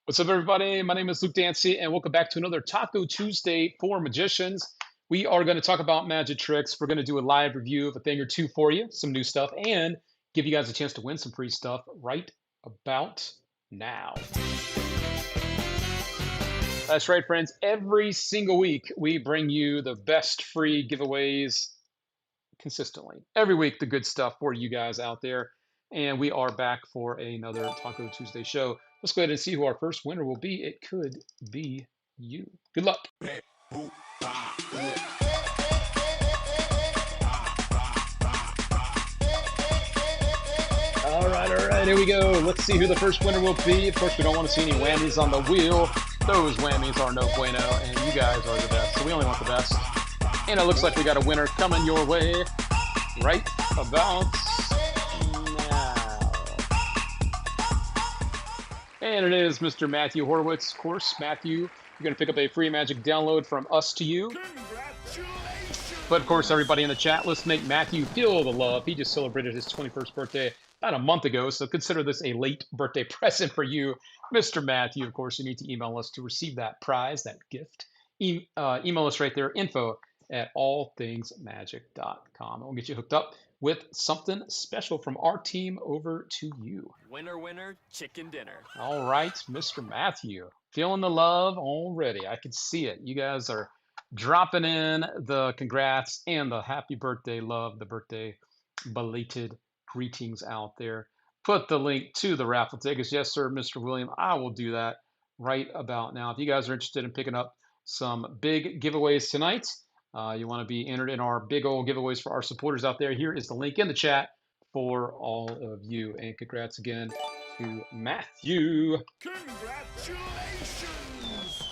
What's up, everybody? My name is Luke Dancy, and welcome back to another Taco Tuesday for Magicians. We are going to talk about magic tricks. We're going to do a live review of a thing or two for you, some new stuff, and give you guys a chance to win some free stuff right about now. That's right, friends. Every single week, we bring you the best free giveaways consistently. Every week, the good stuff for you guys out there. And we are back for another Taco Tuesday show. Let's go ahead and see who our first winner will be. It could be you. Good luck. All right, here we go. Let's see who the first winner will be. Of course, we don't want to see any whammies on the wheel. Those whammies are no bueno, and you guys are the best, so we only want the best. And it looks like we got a winner coming your way right about now. And it is Mr. Matthew Horowitz. Of course, Matthew, you're going to pick up a free magic download from us to you. But of course, everybody in the chat, let's make Matthew feel the love. He just celebrated his 21st birthday about a month ago, so consider this a late birthday present for you, Mr. Matthew. Of course, you need to email us to receive that prize, that gift. Email us right there, info@allthingsmagic.com. We'll get you hooked up with something special from our team over to you. Winner, winner, chicken dinner. All right, Mr. Matthew. Feeling the love already. I can see it. You guys are dropping in the congrats and the happy birthday love, the birthday belated greetings out there. Put the link to the raffle tickets. Yes, sir, Mr. William. I will do that right about now. If you guys are interested in picking up some big giveaways tonight, you want to be entered in our big old giveaways for our supporters out there, here is the link in the chat for all of you. And congrats again to Matthew. Congratulations!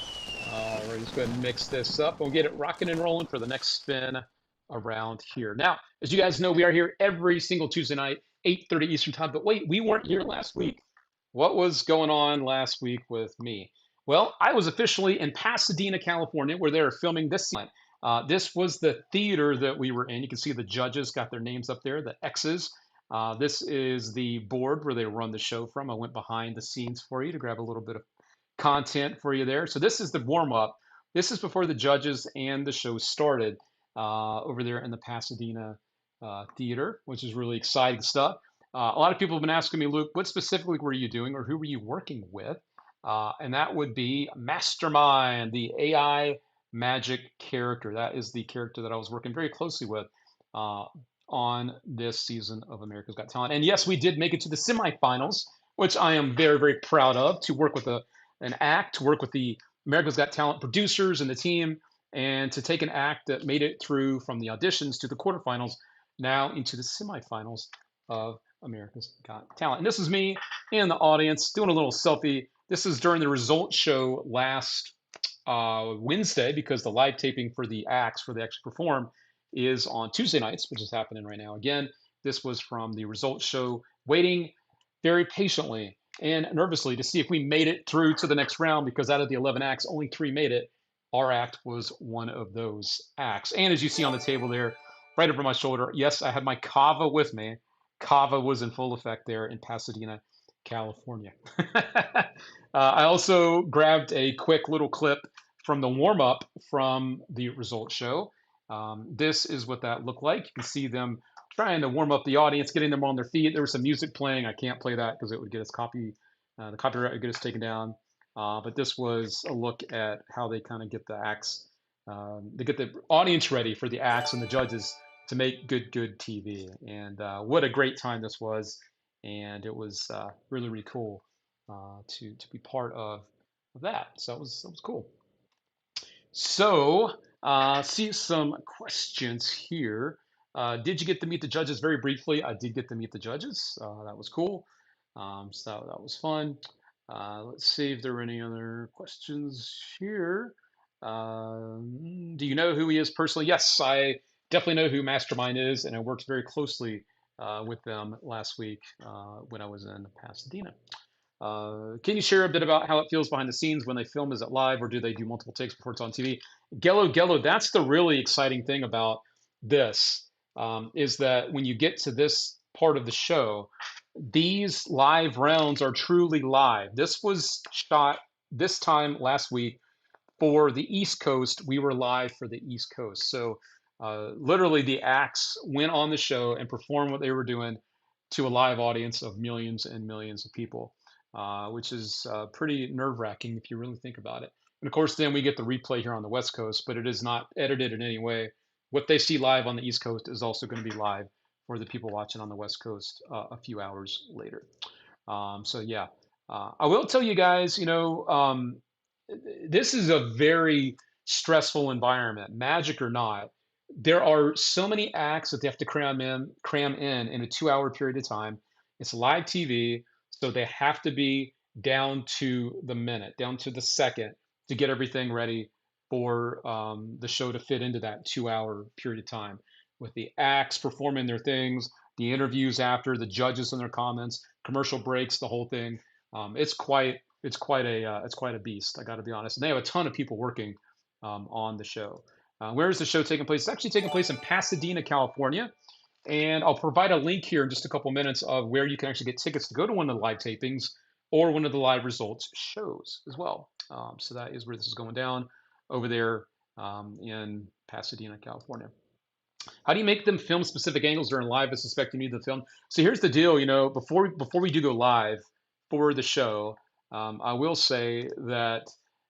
All right, let's go ahead and mix this up. We'll get it rocking and rolling for the next spin around here. Now, as you guys know, we are here every single Tuesday night, 8:30 Eastern time. But wait, we weren't here last week. What was going on last week with me? Well, I was officially in Pasadena, California, where they were filming this scene. This was the theater that we were in. You can see the judges got their names up there, the X's. This is the board where they run the show from. I went behind the scenes for you to grab a little bit of content for you there. So this is the warm up. This is before the judges and the show started over there in the Pasadena theater, which is really exciting stuff. A lot of people have been asking me, Luke, what specifically were you doing or who were you working with? And that would be Mastermind, the AI magic character. That is the character that I was working very closely with on this season of America's Got Talent. And yes, we did make it to the semifinals, which I am very, very proud of, to work with an act, to work with the America's Got Talent producers and the team, and to take an act that made it through from the auditions to the quarterfinals, now into the semifinals of America's Got Talent. And this is me in the audience doing a little selfie. This is during the results show last Wednesday, because the live taping for the acts, where they actually perform, is on Tuesday nights, which is happening right now. Again, this was from the results show, waiting very patiently and nervously to see if we made it through to the next round, because out of the 11 acts, only 3 made it. Our act was one of those acts. And as you see on the table there, right over my shoulder, yes, I had my kava with me. Kava was in full effect there in Pasadena, California. I also grabbed a quick little clip from the warm-up from the results show. This is what that looked like. You can see them trying to warm up the audience, getting them on their feet. There was some music playing. I can't play that because it would get us the copyright would get us taken down. But this was a look at how they kind of get the acts, they get the audience ready for the acts and the judges to make good TV. And what a great time this was. And it was really, really cool to be part of that. So it was cool. So, see some questions here. Did you get to meet the judges? Very briefly, I did get to meet the judges. That was cool. So that was fun. Let's see if there are any other questions here. Do you know who he is personally? Yes, I definitely know who Mastermind is, and I worked very closely with them last week when I was in Pasadena. Can you share a bit about how it feels behind the scenes when they film? Is it live, or do they do multiple takes before it's on TV? Gello, that's the really exciting thing about this, is that when you get to this part of the show, these live rounds are truly live. This was shot this time last week for the East Coast, we were live for the East Coast. So literally, the acts went on the show and performed what they were doing to a live audience of millions and millions of people, which is pretty nerve wracking if you really think about it. And of course, then we get the replay here on the West Coast, but it is not edited in any way. What they see live on the East Coast is also going to be live for the people watching on the West Coast a few hours later. So yeah, I will tell you guys, this is a very stressful environment, magic or not. There are so many acts that they have to cram in a 2 hour period of time. It's live TV, so they have to be down to the minute, down to the second to get everything ready for the show to fit into that 2 hour period of time with the acts performing their things, the interviews after, the judges and their comments, commercial breaks, the whole thing. It's quite a beast. I got to be honest. And they have a ton of people working on the show. Where is the show taking place? It's actually taking place in Pasadena, California. And I'll provide a link here in just a couple minutes of where you can actually get tickets to go to one of the live tapings or one of the live results shows as well. So that is where this is going down over there in Pasadena, California. How do you make them film specific angles during live? I suspect you need the film. So here's the deal. Before we do go live for the show, I will say that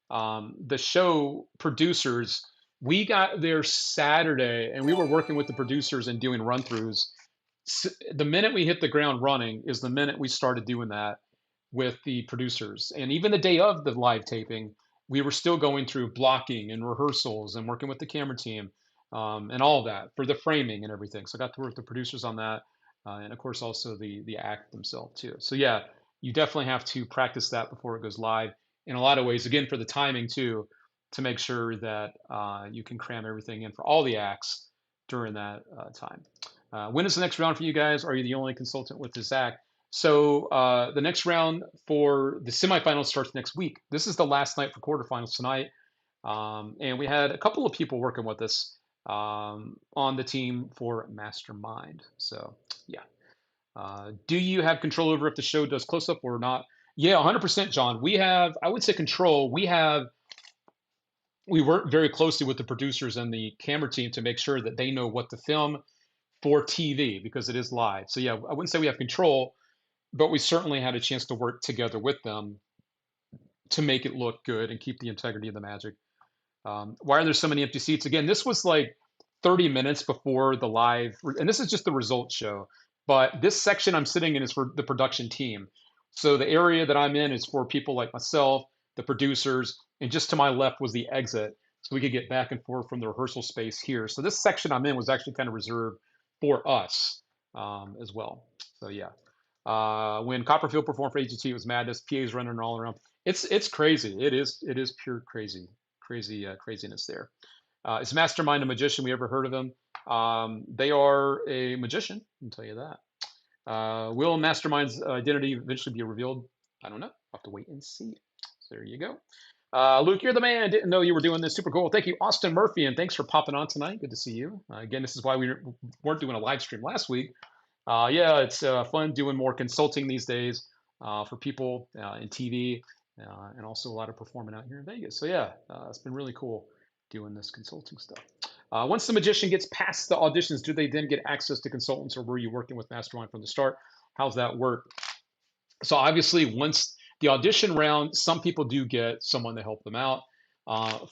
the show producers, we got there Saturday, and we were working with the producers and doing run throughs. The minute we hit the ground running is the minute we started doing that with the producers. And even the day of the live taping, we were still going through blocking and rehearsals and working with the camera team and all of that for the framing and everything. So I got to work with the producers on that, and of course also the act themselves too. So yeah, you definitely have to practice that before it goes live. In a lot of ways, again for the timing too, to make sure that you can cram everything in for all the acts during that time. When is the next round for you guys? Are you the only consultant with this act? So the next round for the semifinals starts next week. This is the last night for quarterfinals tonight, and we had a couple of people working with us on the team for Mastermind. So yeah, do you have control over if the show does close up or not? Yeah, 100%, John. We have, I would say, control. We work very closely with the producers and the camera team to make sure that they know what to film for TV because it is live. So yeah, I wouldn't say we have control, but we certainly had a chance to work together with them to make it look good and keep the integrity of the magic. Why are there so many empty seats? Again, this was like 30 minutes before the live, and this is just the results show. But this section I'm sitting in is for the production team. So the area that I'm in is for people like myself, the producers, and just to my left was the exit. So we could get back and forth from the rehearsal space here. So this section I'm in was actually kind of reserved for us as well. So yeah. When Copperfield performed for AGT, it was madness. PA's running all around. It's crazy. It is pure craziness there. Is Mastermind a magician? We ever heard of him? They are a magician. I can tell you that. Will Mastermind's identity eventually be revealed? I don't know. I'll have to wait and see. So there you go. Luke, you're the man. Didn't know you were doing this. Super cool. Thank you, Austin Murphy, and thanks for popping on tonight. Good to see you. Again, this is why we weren't doing a live stream last week. Yeah, it's fun doing more consulting these days for people in TV and also a lot of performing out here in Vegas. So yeah, it's been really cool doing this consulting stuff. Once the magician gets past the auditions, do they then get access to consultants, or were you working with Mastermind from the start? How's that work? So obviously, once the audition round, some people do get someone to help them out.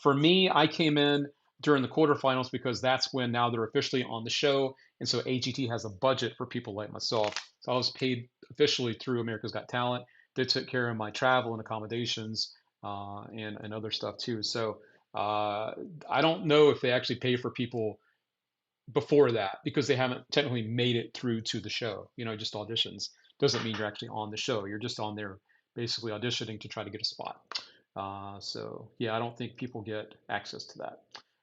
For me, I came in during the quarterfinals because that's when now they're officially on the show, and so AGT has a budget for people like myself. So I was paid officially through America's Got Talent. They took care of my travel and accommodations and other stuff too. So I don't know if they actually pay for people before that because they haven't technically made it through to the show. Just auditions doesn't mean you're actually on the show. You're just on there basically auditioning to try to get a spot. So yeah, I don't think people get access to that.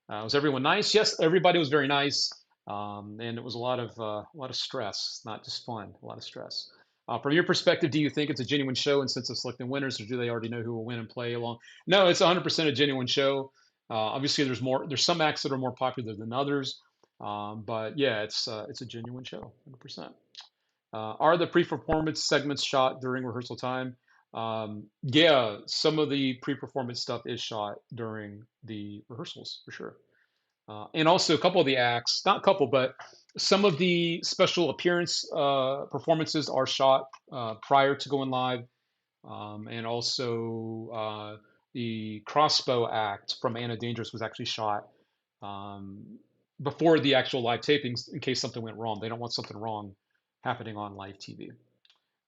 Was everyone nice? Yes, everybody was very nice, and it was a lot of stress, not just fun, a lot of stress. From your perspective, do you think it's a genuine show in sense of selecting winners, or do they already know who will win and play along? No, it's 100% a genuine show. Obviously, there's some acts that are more popular than others, but yeah, it's a genuine show, 100%. Are the pre-performance segments shot during rehearsal time? Yeah, some of the pre-performance stuff is shot during the rehearsals for sure. And also a couple of the acts, not a couple, but some of the special appearance performances are shot prior to going live. And also the crossbow act from Anna Dangerous was actually shot um, before the actual live tapings in case something went wrong. They don't want something wrong happening on live TV.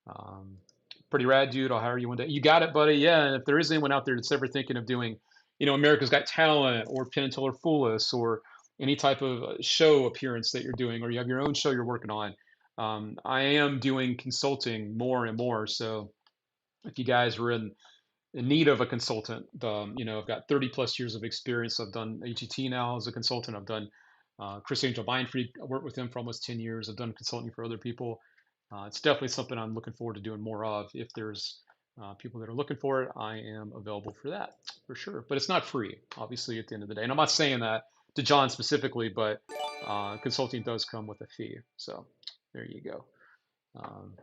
Um, Pretty rad, dude. I'll hire you one day. You got it, buddy. Yeah. And if there is anyone out there that's ever thinking of doing, America's Got Talent or Penn and Teller Fool Us or any type of show appearance that you're doing, or you have your own show you're working on, I am doing consulting more and more. So if you guys were in need of a consultant, I've got 30 plus years of experience. I've done AGT now as a consultant. I've done Chris Angel Bindfried. I worked with him for almost 10 years. I've done consulting for other people. It's definitely something I'm looking forward to doing more of. If there's people that are looking for it, I am available for that for sure. But it's not free, obviously, at the end of the day. And I'm not saying that to John specifically, but consulting does come with a fee. So there you go. Um,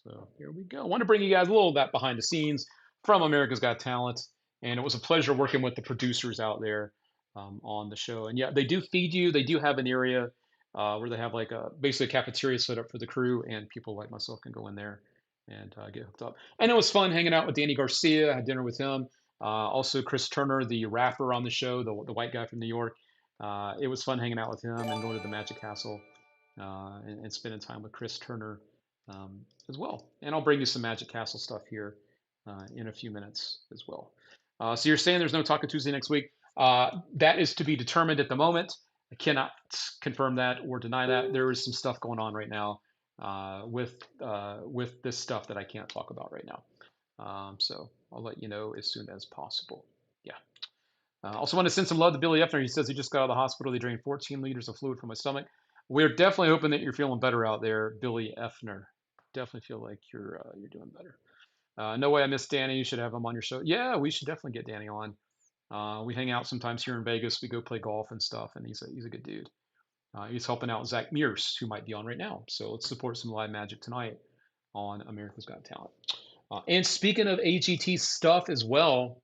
so here we go. I want to bring you guys a little of that behind the scenes from America's Got Talent. And it was a pleasure working with the producers out there on the show. And yeah, they do feed you. They do have an area where they have like basically a cafeteria set up for the crew, and people like myself can go in there and get hooked up. And it was fun hanging out with Danny Garcia. I had dinner with him. Also, Chris Turner, the rapper on the show, the white guy from New York. It was fun hanging out with him and going to the Magic Castle and spending time with Chris Turner as well. And I'll bring you some Magic Castle stuff here in a few minutes as well. So you're saying there's no Taco Tuesday next week? That is to be determined at the moment. I cannot confirm that or deny that. There is some stuff going on right now with this stuff that I can't talk about right now. So I'll let you know as soon as possible. Yeah. Also want to send some love to Billy Effner. He says he just got out of the hospital. They drained 14 liters of fluid from his stomach. We're definitely hoping that you're feeling better out there, Billy Effner. Definitely feel like you're doing better. No way I missed Danny. You should have him on your show. Yeah, we should definitely get Danny on. We hang out sometimes here in Vegas. We go play golf and stuff, and he's a good dude. He's helping out Zach Mears, who might be on right now. So let's support some live magic tonight on America's Got Talent. And speaking of AGT stuff as well,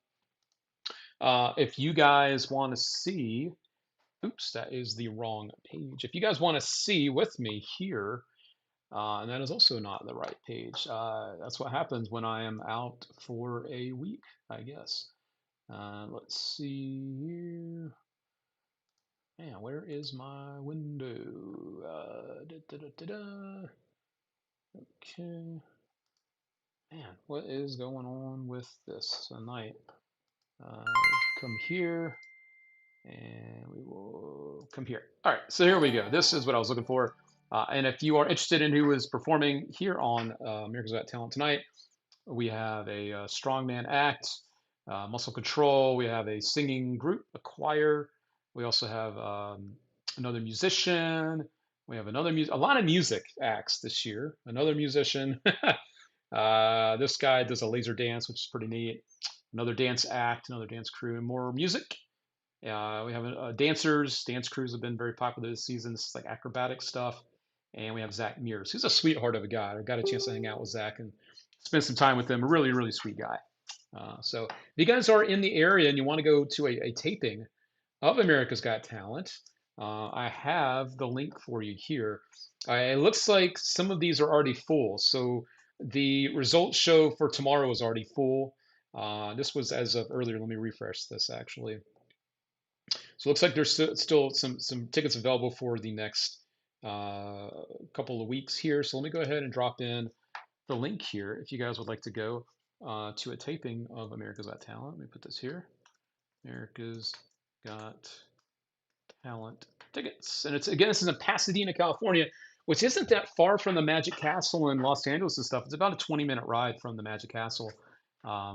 if you guys want to see, oops, that is the wrong page. If you guys want to see with me here, and that is also not the right page. That's what happens when I am out for a week, I guess. Let's see here. Man, where is my window? Okay. Man, what is going on with this tonight? Come here, and we will come here. All right, so here we go. This is what I was looking for. And if you are interested in who is performing here on America's Got Talent tonight, we have a strongman act, muscle control. We have a singing group, a choir. We also have another musician. We have a lot of music acts this year. Another musician. This guy does a laser dance, which is pretty neat. Another dance act, another dance crew, and more music. We have dancers. Dance crews have been very popular this season. This is like acrobatic stuff. And we have Zach Mears, who's a sweetheart of a guy. I got a chance to hang out with Zach and spend some time with him. A really, really sweet guy. So if you guys are in the area and you want to go to a taping of America's Got Talent, I have the link for you here. It looks like some of these are already full. So the results show for tomorrow is already full. This was as of earlier. Let me refresh this actually. So it looks like there's still some tickets available for the next couple of weeks here. So let me go ahead and drop in the link here if you guys would like to go to a taping of America's Got Talent. Let me put this here. America's Got Talent tickets. And it's again, this is in Pasadena, California, which isn't that far from the Magic Castle in Los Angeles and stuff. It's about a 20-minute ride from the Magic Castle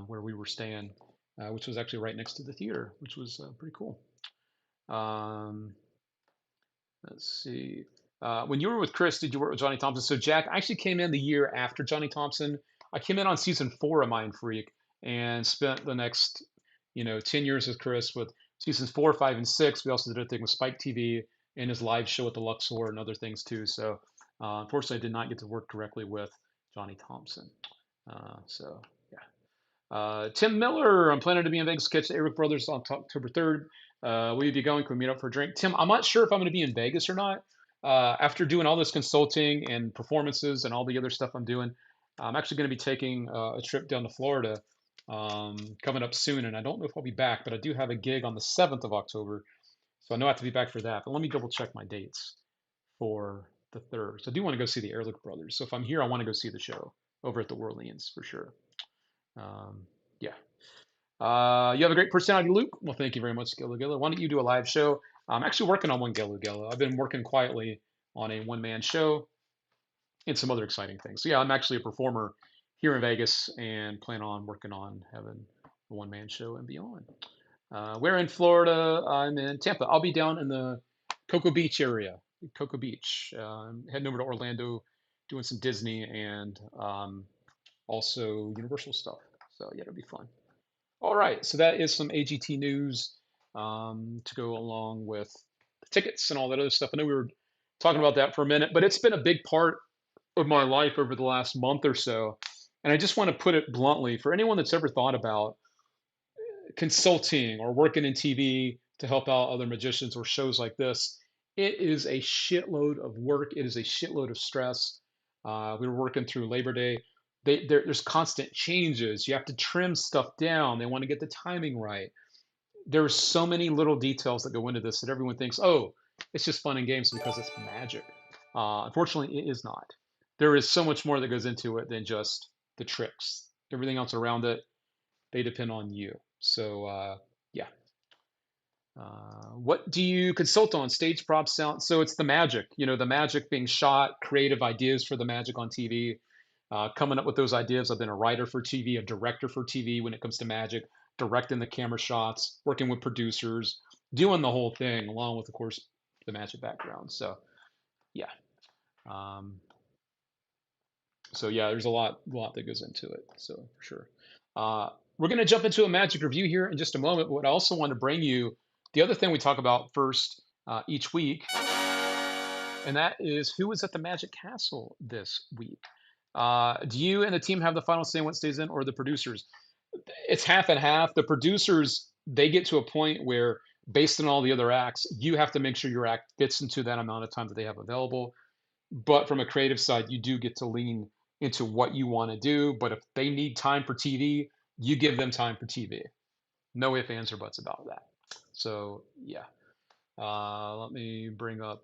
where we were staying, which was actually right next to the theater, which was pretty cool. Let's see. When you were with Chris, did you work with Johnny Thompson? So Jack, I actually came in the year after Johnny Thompson. I came in on season 4 of Mind Freak and spent the next, 10 years with Chris with seasons 4, 5, and 6. We also did a thing with Spike TV and his live show at the Luxor and other things too. So unfortunately, I did not get to work directly with Johnny Thompson. So yeah. Tim Miller, I'm planning to be in Vegas to catch the Eric Brothers on October 3rd. Will you be going? Can we meet up for a drink? Tim, I'm not sure if I'm going to be in Vegas or not. After doing all this consulting and performances and all the other stuff I'm doing, I'm actually going to be taking a trip down to Florida coming up soon. And I don't know if I'll be back, but I do have a gig on the 7th of October. So I know I have to be back for that. But let me double check my dates for the 3rd. So I do want to go see the Ehrlich Brothers. So if I'm here, I want to go see the show over at the Orleans for sure. Um, yeah. You have a great personality, Luke. Well, thank you very much, Gillo Gillo. Why don't you do a live show? I'm actually working on one, Gillo Gillo. I've been working quietly on a one-man show and some other exciting things. So yeah, I'm actually a performer here in Vegas and plan on working on having a one-man show and beyond. We're in Florida. I'm in Tampa. I'll be down in the Cocoa Beach area. Cocoa Beach. I'm heading over to Orlando, doing some Disney and also Universal stuff. So yeah, it'll be fun. All right, so that is some AGT news to go along with the tickets and all that other stuff. I know we were talking about that for a minute, but it's been a big part of my life over the last month or so. And I just want to put it bluntly for anyone that's ever thought about consulting or working in TV to help out other magicians or shows like this, it is a shitload of work. It is a shitload of stress. We were working through Labor Day. There's constant changes. You have to trim stuff down. They want to get the timing right. There's so many little details that go into this that everyone thinks, oh, it's just fun and games because it's magic. Unfortunately, it is not. There is so much more that goes into it than just the tricks. Everything else around it, they depend on you. So yeah. What do you consult on? Stage props, sound. So it's the magic. The magic being shot, creative ideas for the magic on TV. Coming up with those ideas. I've been a writer for TV, a director for TV when it comes to magic, directing the camera shots, working with producers, doing the whole thing, along with, of course, the magic background. So yeah. Um, so yeah, there's a lot that goes into it. So for sure. We're going to jump into a magic review here in just a moment. But I also want to bring you the other thing we talk about first each week, and that is who is at the Magic Castle this week. Do you and the team have the final say on what stays in, or the producers? It's half and half. The producers, they get to a point where, based on all the other acts, you have to make sure your act fits into that amount of time that they have available. But from a creative side, you do get to lean into what you want to do. But if they need time for TV, you give them time for TV. No ifs, ands, or buts about that. So yeah. Let me bring up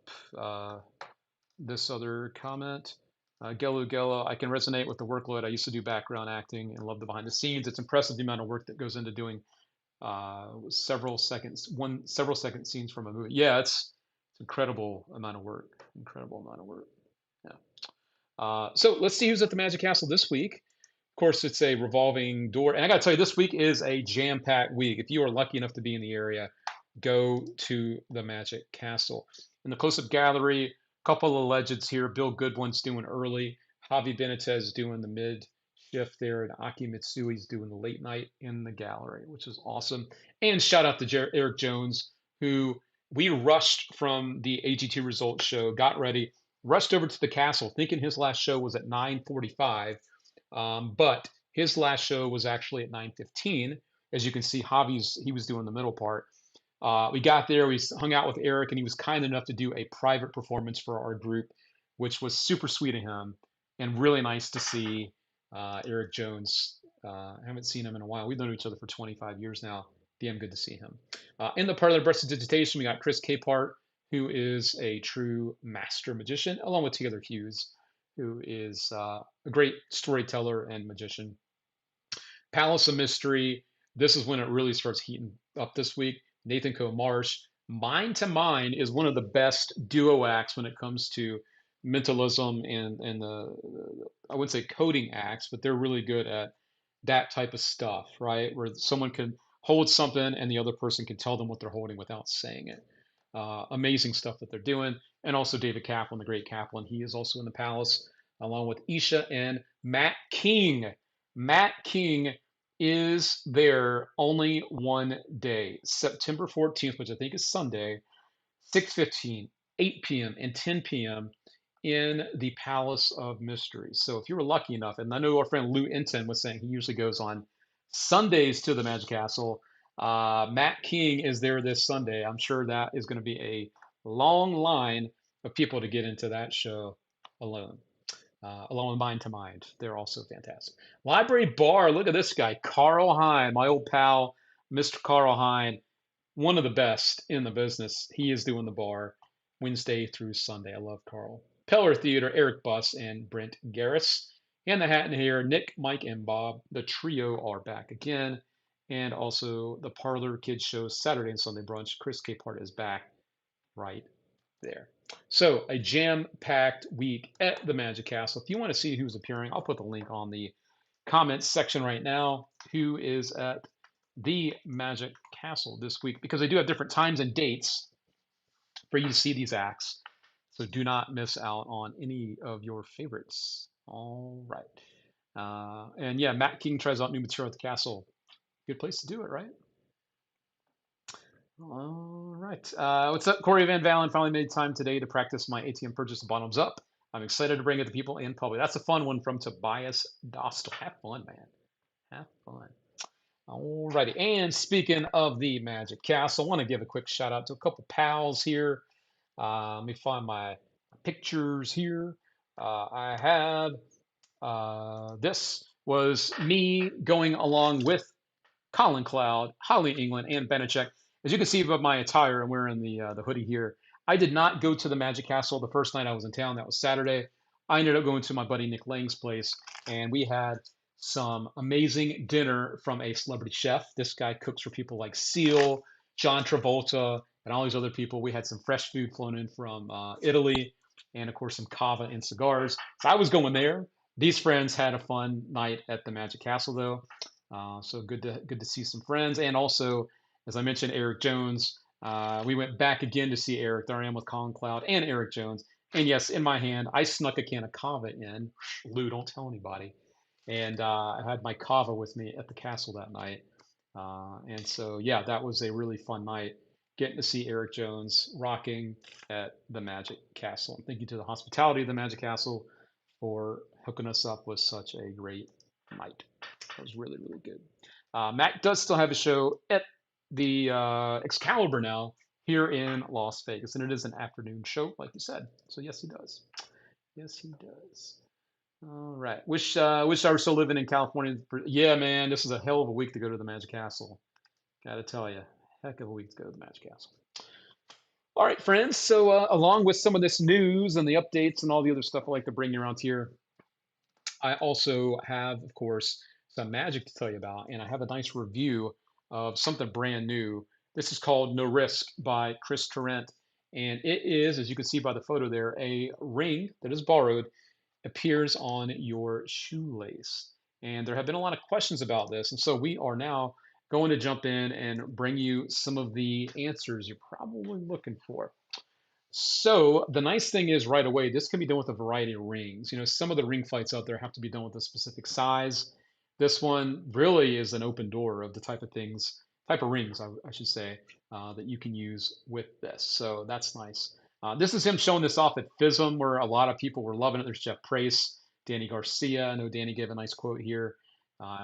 this other comment. Gelu Gelo, I can resonate with the workload. I used to do background acting and love the behind the scenes. It's impressive the amount of work that goes into doing several second scenes from a movie. Yeah, it's incredible amount of work. Incredible amount of work. Yeah. So let's see who's at the Magic Castle this week. Of course, it's a revolving door. And I got to tell you, this week is a jam-packed week. If you are lucky enough to be in the area, go to the Magic Castle. In the close-up gallery, a couple of legends here. Bill Goodwin's doing early. Javi Benitez doing the mid shift there. And Aki Mitsui's doing the late night in the gallery, which is awesome. And shout out to Eric Jones, who we rushed from the AGT results show, got ready, rushed over to the castle, thinking his last show was at 9:45. But his last show was actually at 9:15. As you can see, he was doing the middle part. We got there, we hung out with Eric, and he was kind enough to do a private performance for our group, which was super sweet of him and really nice to see Eric Jones. I haven't seen him in a while. We've known each other for 25 years now. Damn good to see him. In the part of the Prestidigitation, we got Chris Capehart, who is a true master magician, along with Taylor Hughes, who is a great storyteller and magician. Palace of Mystery. This is when it really starts heating up this week. Nathan Coe Marsh. Mind to Mind is one of the best duo acts when it comes to mentalism and I wouldn't say coding acts, but they're really good at that type of stuff, right? Where someone can hold something and the other person can tell them what they're holding without saying it. Amazing stuff that they're doing. And also David Kaplan, the great Kaplan. He is also in the Palace, along with Isha and Matt King. Matt King is there only one day, September 14th, which I think is Sunday, 6:15, 8 p.m., and 10 p.m. in the Palace of Mysteries. So if you were lucky enough, and I know our friend Lou Inton was saying he usually goes on Sundays to the Magic Castle. Matt King is there this Sunday. I'm sure that is going to be a long line of people to get into that show alone. Along with Mind to Mind, they're also fantastic. Library Bar, look at this guy, Carl Hine, my old pal, Mr. Carl Hine, one of the best in the business. He is doing the bar Wednesday through Sunday. I love Carl. Peller Theater, Eric Buss and Brent Garris. And the hat in here, Nick, Mike, and Bob. The trio are back again. And also the Parlor Kids Show Saturday and Sunday brunch. Chris Capehart is back right there. So a jam-packed week at the Magic Castle. If you want to see who's appearing, I'll put the link on the comments section right now. Who is at the Magic Castle this week? Because they do have different times and dates for you to see these acts. So do not miss out on any of your favorites. All right. And yeah, Matt King tries out new material at the castle. Good place to do it, right? All right. What's up? Corey Van Valen finally made time today to practice my ATM purchase bottoms up. I'm excited to bring it to people in public. That's a fun one from Tobias Dostal. Have fun, man. Have fun. All righty. And speaking of the Magic Castle, I want to give a quick shout out to a couple pals here. Let me find my pictures here. I have this was me going along with Colin Cloud, Holly England, and Benechek. As you can see by my attire, I'm wearing the hoodie here. I did not go to the Magic Castle the first night I was in town. That was Saturday. I ended up going to my buddy Nick Lang's place, and we had some amazing dinner from a celebrity chef. This guy cooks for people like Seal, John Travolta, and all these other people. We had some fresh food flown in from Italy, and of course some cava and cigars. So I was going there. These friends had a fun night at the Magic Castle, though. So good to see some friends, and also, as I mentioned, Eric Jones. We went back again to see Eric. There I am with Colin Cloud and Eric Jones. And yes, in my hand, I snuck a can of cava in. Lou, don't tell anybody. And I had my cava with me at the castle that night. And so, yeah, that was a really fun night, getting to see Eric Jones rocking at the Magic Castle. And thank you to the hospitality of the Magic Castle for hooking us up with such a great night. That was really, really good. Matt does still have a show at the Excalibur now here in Las Vegas, and it is an afternoon show, like you said. So yes, he does. Yes, he does. All right. Wish I were still living in California. Yeah, man, this is a hell of a week to go to the Magic Castle. Got to tell you, heck of a week to go to the Magic Castle. All right, friends. So along with some of this news and the updates and all the other stuff I like to bring you around here, I also have, of course, some magic to tell you about, and I have a nice review of something brand new. This is called No Risk by Chris Tarrant, and it is, as you can see by the photo there, a ring that is borrowed, appears on your shoelace. And there have been a lot of questions about this, and so we are now going to jump in and bring you some of the answers you're probably looking for. So the nice thing is right away, this can be done with a variety of rings. You know, some of the ring fights out there have to be done with a specific size. This one really is an open door of the type of things, type of rings, I should say, that you can use with this. So that's nice. This is him showing this off at FISM, where a lot of people were loving it. There's Jeff Price, Danny Garcia. I know Danny gave a nice quote here,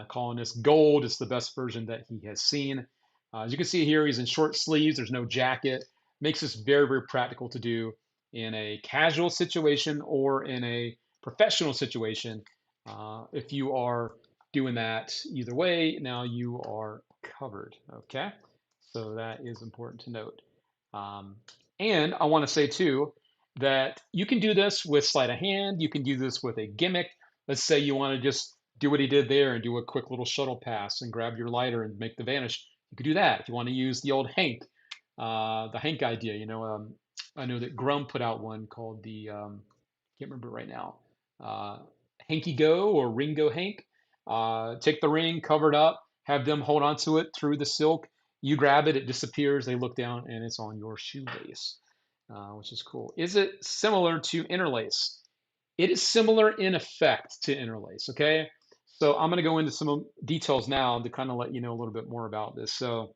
calling this gold. It's the best version that he has seen. As you can see here, he's in short sleeves. There's no jacket. Makes this very, very practical to do in a casual situation or in a professional situation. If you are doing that either way, now you are covered. Okay, so that is important to note. And I want to say too that you can do this with sleight of hand. You can do this with a gimmick. Let's say you want to just do what he did there and do a quick little shuttle pass and grab your lighter and make the vanish. You could do that. If you want to use the old Hank, the Hank idea, I know that Grum put out one called the can't remember right now, Hanky Go or Ringo Hank. Take the ring, cover it up, have them hold onto it through the silk. You grab it, it disappears. They look down, and it's on your shoelace, which is cool. Is it similar to interlace? It is similar in effect to interlace. Okay, so I'm going to go into some details now to kind of let you know a little bit more about this. So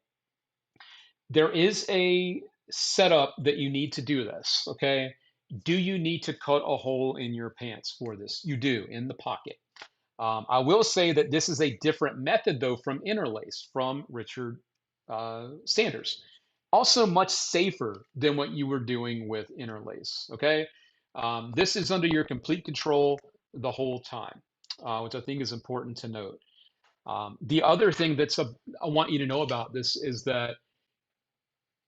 there is a setup that you need to do this. Okay, do you need to cut a hole in your pants for this? You do, in the pocket. I will say that this is a different method, though, from interlace from Richard Sanders. Also, much safer than what you were doing with interlace. Okay, this is under your complete control the whole time, which I think is important to note. The other thing I want you to know about this is that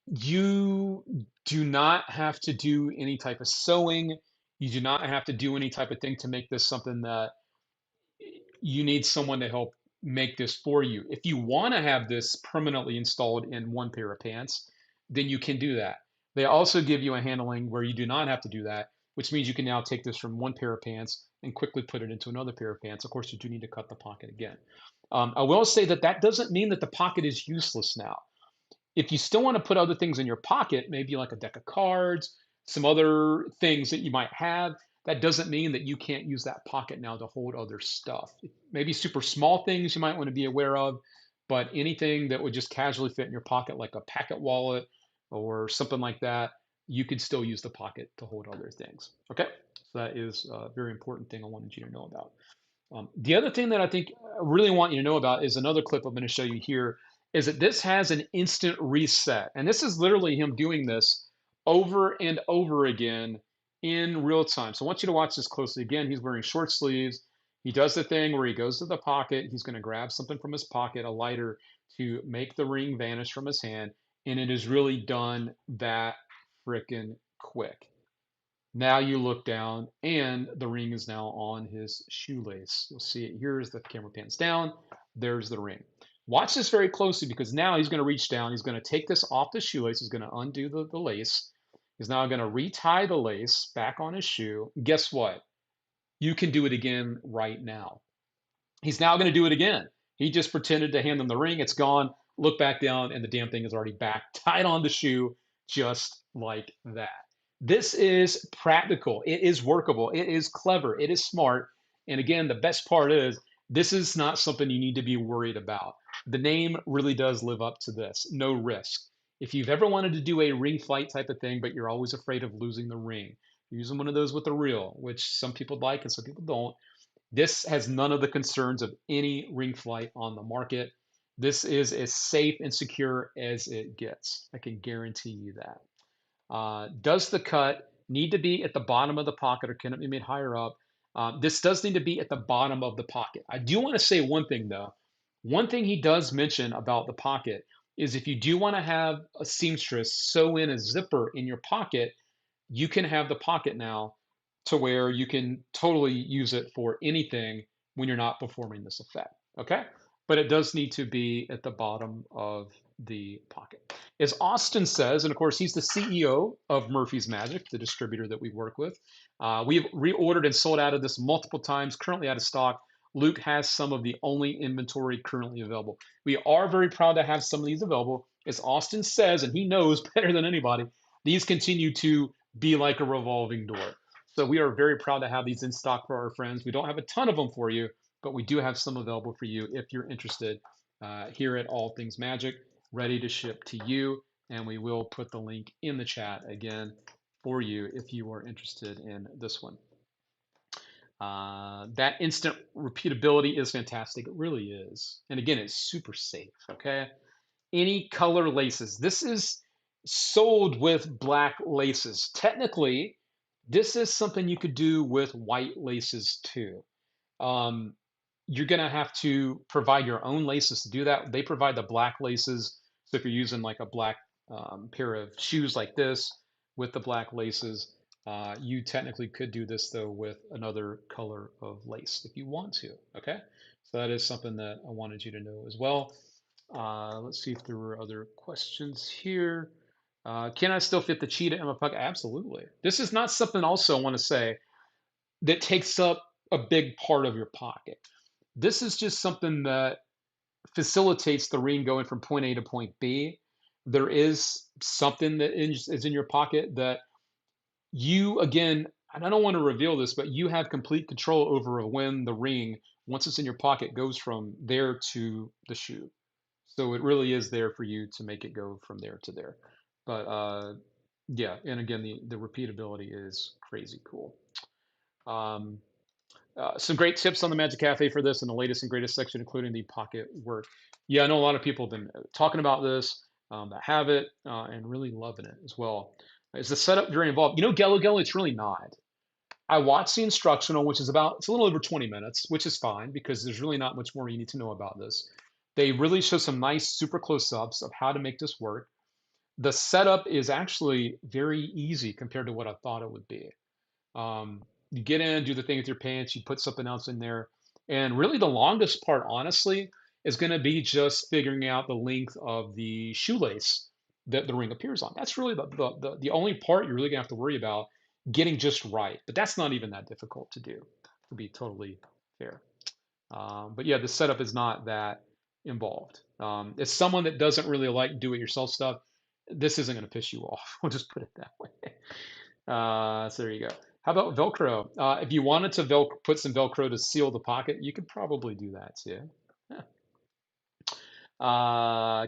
you do not have to do any type of sewing. You do not have to do any type of thing to make this something that you need someone to help make this for you. If you want to have this permanently installed in one pair of pants, then you can do that. They also give you a handling where you do not have to do that, which means you can now take this from one pair of pants and quickly put it into another pair of pants. Of course, you do need to cut the pocket again. I will say that that doesn't mean that the pocket is useless now. If you still want to put other things in your pocket, maybe like a deck of cards, some other things that you might have, that doesn't mean that you can't use that pocket now to hold other stuff. Maybe super small things you might want to be aware of, but anything that would just casually fit in your pocket, like a packet wallet or something like that, you could still use the pocket to hold other things. Okay, so that is a very important thing I wanted you to know about. The other thing that I think I really want you to know about is another clip I'm going to show you here is that this has an instant reset. And this is literally him doing this over and over again in real time. So I want you to watch this closely. Again, he's wearing short sleeves. He does the thing where he goes to the pocket. He's going to grab something from his pocket, a lighter, to make the ring vanish from his hand. And it is really done that freaking quick. Now you look down, and the ring is now on his shoelace. You'll see it here as the camera pans down. There's the ring. Watch this very closely because now he's going to reach down. He's going to take this off the shoelace. He's going to undo the lace. He's now going to retie the lace back on his shoe. Guess what? You can do it again right now. He's now going to do it again. He just pretended to hand them the ring. It's gone. Look back down, and the damn thing is already back, tied on the shoe, just like that. This is practical. It is workable. It is clever. It is smart. And again, the best part is this is not something you need to be worried about. The name really does live up to this. No risk. If you've ever wanted to do a ring flight type of thing, but you're always afraid of losing the ring, using one of those with the reel, which some people like and some people don't, this has none of the concerns of any ring flight on the market. This is as safe and secure as it gets. I can guarantee you that. Does the cut need to be at the bottom of the pocket or can it be made higher up? This does need to be at the bottom of the pocket. I do want to say one thing though. One thing he does mention about the pocket is if you do want to have a seamstress sew in a zipper in your pocket, you can have the pocket now to where you can totally use it for anything when you're not performing this effect. Okay. But it does need to be at the bottom of the pocket. As Austin says, and of course, he's the CEO of Murphy's Magic, the distributor that we work with. We've reordered and sold out of this multiple times, currently out of stock. Luke has some of the only inventory currently available. We are very proud to have some of these available. As Austin says, and he knows better than anybody, these continue to be like a revolving door. So we are very proud to have these in stock for our friends. We don't have a ton of them for you, but we do have some available for you if you're interested here at All Things Magic, ready to ship to you. And we will put the link in the chat again for you if you are interested in this one. That instant repeatability is fantastic. It really is. And again, it's super safe. Okay. Any color laces. This is sold with black laces. Technically, this is something you could do with white laces too. Um, you're going to have to provide your own laces to do that. They provide the black laces. So if you're using like a black pair of shoes like this with the black laces, you technically could do this though with another color of lace if you want to. Okay. So that is something that I wanted you to know as well. Let's see if there were other questions here. Can I still fit the cheetah in my pocket? Absolutely. This is not something also I want to say that takes up a big part of your pocket. This is just something that facilitates the ring going from point A to point B. There is something that is in your pocket that you, again, and I don't want to reveal this, but you have complete control over when the ring, once it's in your pocket, goes from there to the shoe. So it really is there for you to make it go from there to there. But yeah, and again, the repeatability is crazy cool. Um, Some great tips on the Magic Cafe for this and the latest and greatest section, including the pocket work. Yeah, I know a lot of people have been talking about this, that have it, and really loving it as well. Is the setup very involved? Gelo Gelo, it's really not. I watched the instructional, which is it's a little over 20 minutes, which is fine because there's really not much more you need to know about this. They really show some nice super close ups of how to make this work. The setup is actually very easy compared to what I thought it would be. You get in, do the thing with your pants, you put something else in there. And really, the longest part, honestly, is going to be just figuring out the length of the shoelace that the ring appears on. That's really the only part you're really going to have to worry about getting just right. But that's not even that difficult to do, to be totally fair. But yeah, the setup is not that involved. As someone that doesn't really like do it yourself stuff, this isn't going to piss you off. We'll just put it that way. So there you go. How about Velcro? If you wanted to put some Velcro to seal the pocket, you could probably do that too. Yeah.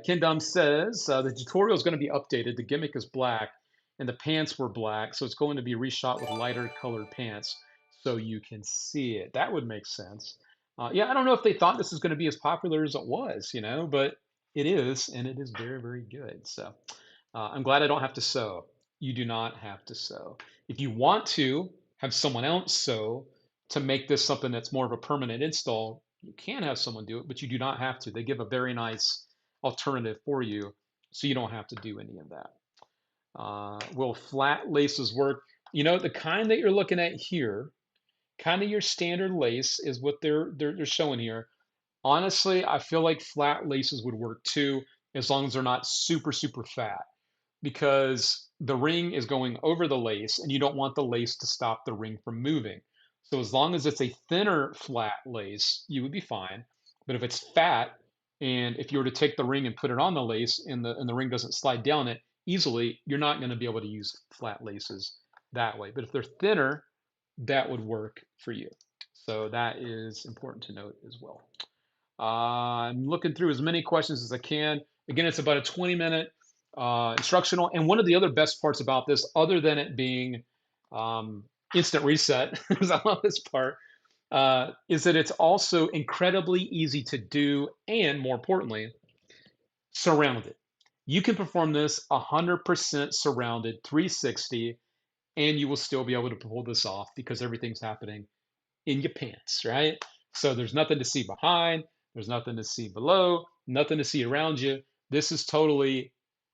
Ken Dum says the tutorial is going to be updated. The gimmick is black, and the pants were black, so it's going to be reshot with lighter colored pants, so you can see it. That would make sense. Yeah, I don't know if they thought this was going to be as popular as it was, but it is, and it is very, very good. So I'm glad I don't have to sew. You do not have to sew. If you want to have someone else sew to make this something that's more of a permanent install, you can have someone do it, but you do not have to. They give a very nice alternative for you, so you don't have to do any of that. Will flat laces work? The kind that you're looking at here, kind of your standard lace is what they're showing here. Honestly, I feel like flat laces would work too, as long as they're not super, super fat, because the ring is going over the lace and you don't want the lace to stop the ring from moving. So as long as it's a thinner flat lace, you would be fine. But if it's fat, and if you were to take the ring and put it on the lace and the ring doesn't slide down it easily, you're not going to be able to use flat laces that way. But if they're thinner, that would work for you. So that is important to note as well. I'm looking through as many questions as I can. Again, it's about a 20-minute instructional. And one of the other best parts about this, other than it being instant reset, because I love this part, is that it's also incredibly easy to do, and more importantly, surrounded. You can perform this 100% surrounded, 360, and you will still be able to pull this off because everything's happening in your pants, right? So there's nothing to see behind, there's nothing to see below, nothing to see around you. This is totally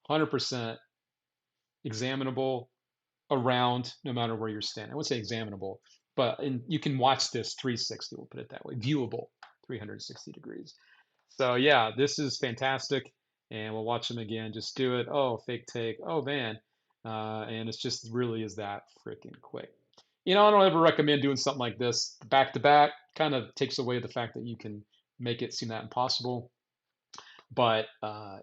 100% examinable around no matter where you're standing. I would say examinable, but you can watch this 360, we'll put it that way, viewable 360 degrees. So yeah, this is fantastic. And we'll watch them again. Just do it. Oh, fake take. Oh, man. And it's just really is that freaking quick. I don't ever recommend doing something like this back to back. Kind of takes away the fact that you can make it seem that impossible, but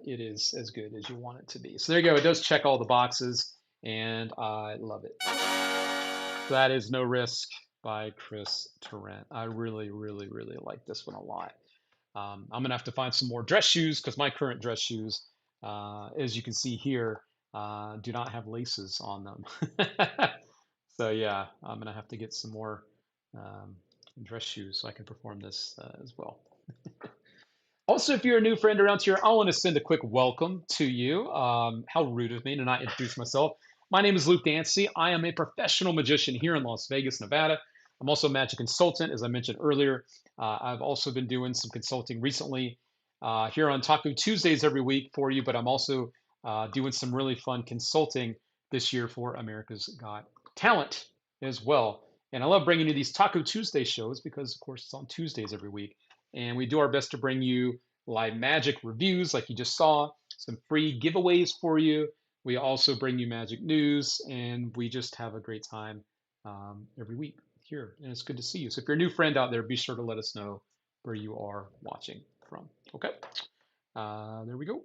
it is as good as you want it to be. So there you go. It does check all the boxes, and I love it. That is No Risk by Chris Tarrant. I really, really, really like this one a lot. I'm gonna have to find some more dress shoes because my current dress shoes, as you can see here, do not have laces on them. So yeah, I'm gonna have to get some more dress shoes so I can perform this as well. Also, if you're a new friend around here, I want to send a quick welcome to you. How rude of me to not introduce myself. My name is Luke Dancy. I am a professional magician here in Las Vegas, Nevada. I'm also a magic consultant, as I mentioned earlier. I've also been doing some consulting recently here on Taco Tuesdays every week for you, but I'm also doing some really fun consulting this year for America's Got Talent as well. And I love bringing you these Taco Tuesday shows because, of course, it's on Tuesdays every week. And we do our best to bring you live magic reviews like you just saw, some free giveaways for you. We also bring you magic news, and we just have a great time every week here. And it's good to see you. So if you're a new friend out there, be sure to let us know where you are watching from. Okay, there we go.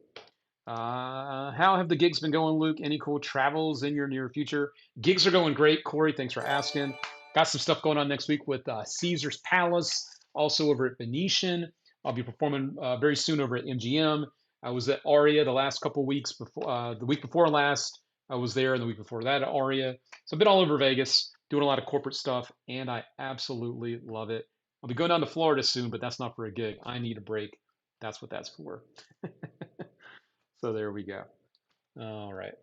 How have the gigs been going, Luke? Any cool travels in your near future? Gigs are going great. Corey, thanks for asking. Got some stuff going on next week with Caesar's Palace, also over at Venetian. I'll be performing very soon over at MGM. I was at Aria the last couple of weeks before, the week before last. I was there, and the week before that at Aria. So I've been all over Vegas. doing a lot of corporate stuff, and I absolutely love it. I'll be going down to Florida soon, but that's not for a gig. I need a break. That's what that's for. So there we go. All right.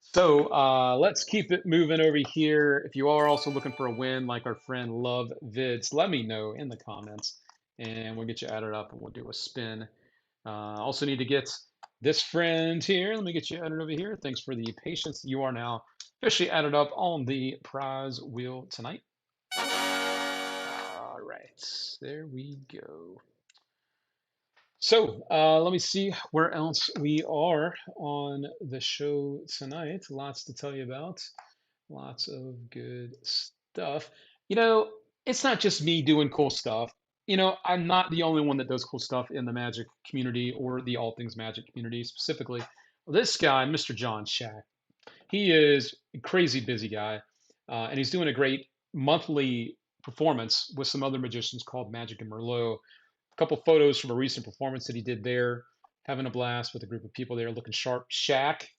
So let's keep it moving over here. If you are also looking for a win, like our friend Love Vids, let me know in the comments, and we'll get you added up, and we'll do a spin. Also need to get this friend here. Let me get you added over here. Thanks for the patience. You are now officially added up on the prize wheel tonight. All right, there we go. So let me see where else we are on the show tonight. Lots to tell you about. Lots of good stuff. You know, it's not just me doing cool stuff. You know, I'm not the only one that does cool stuff in the Magic community or the All Things Magic community specifically. This guy, Mr. John Shack, he is a crazy busy guy, and he's doing a great monthly performance with some other magicians called Magic and Merlot. A couple photos from a recent performance that he did there, having a blast with a group of people there, looking sharp. Shack,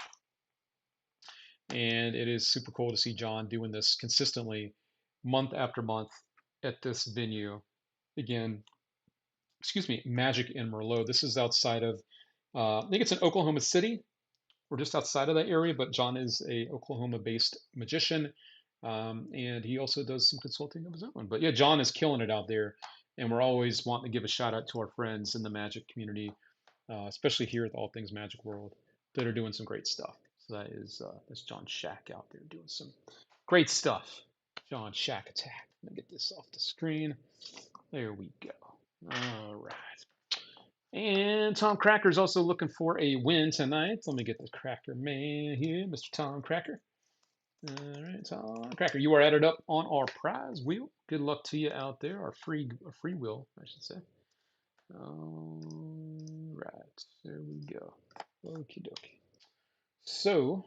and it is super cool to see John doing this consistently month after month at this venue. Again, excuse me, Magic in Merlot. This is outside of, I think it's in Oklahoma City. We're just outside of that area, but John is a Oklahoma-based magician, and he also does some consulting of his own. But yeah, John is killing it out there, and we're always wanting to give a shout out to our friends in the Magic community, especially here at the All Things Magic World, that are doing some great stuff. So that's John Shack out there doing some great stuff. John Shack Attack. Let me get this off the screen. There we go. All right. And Tom Cracker is also looking for a win tonight. Let me get the Cracker man here, Mr. Tom Cracker. All right, Tom Cracker, you are added up on our prize wheel. Good luck to you out there, our free wheel, I should say. All right, there we go. Okie dokie. So,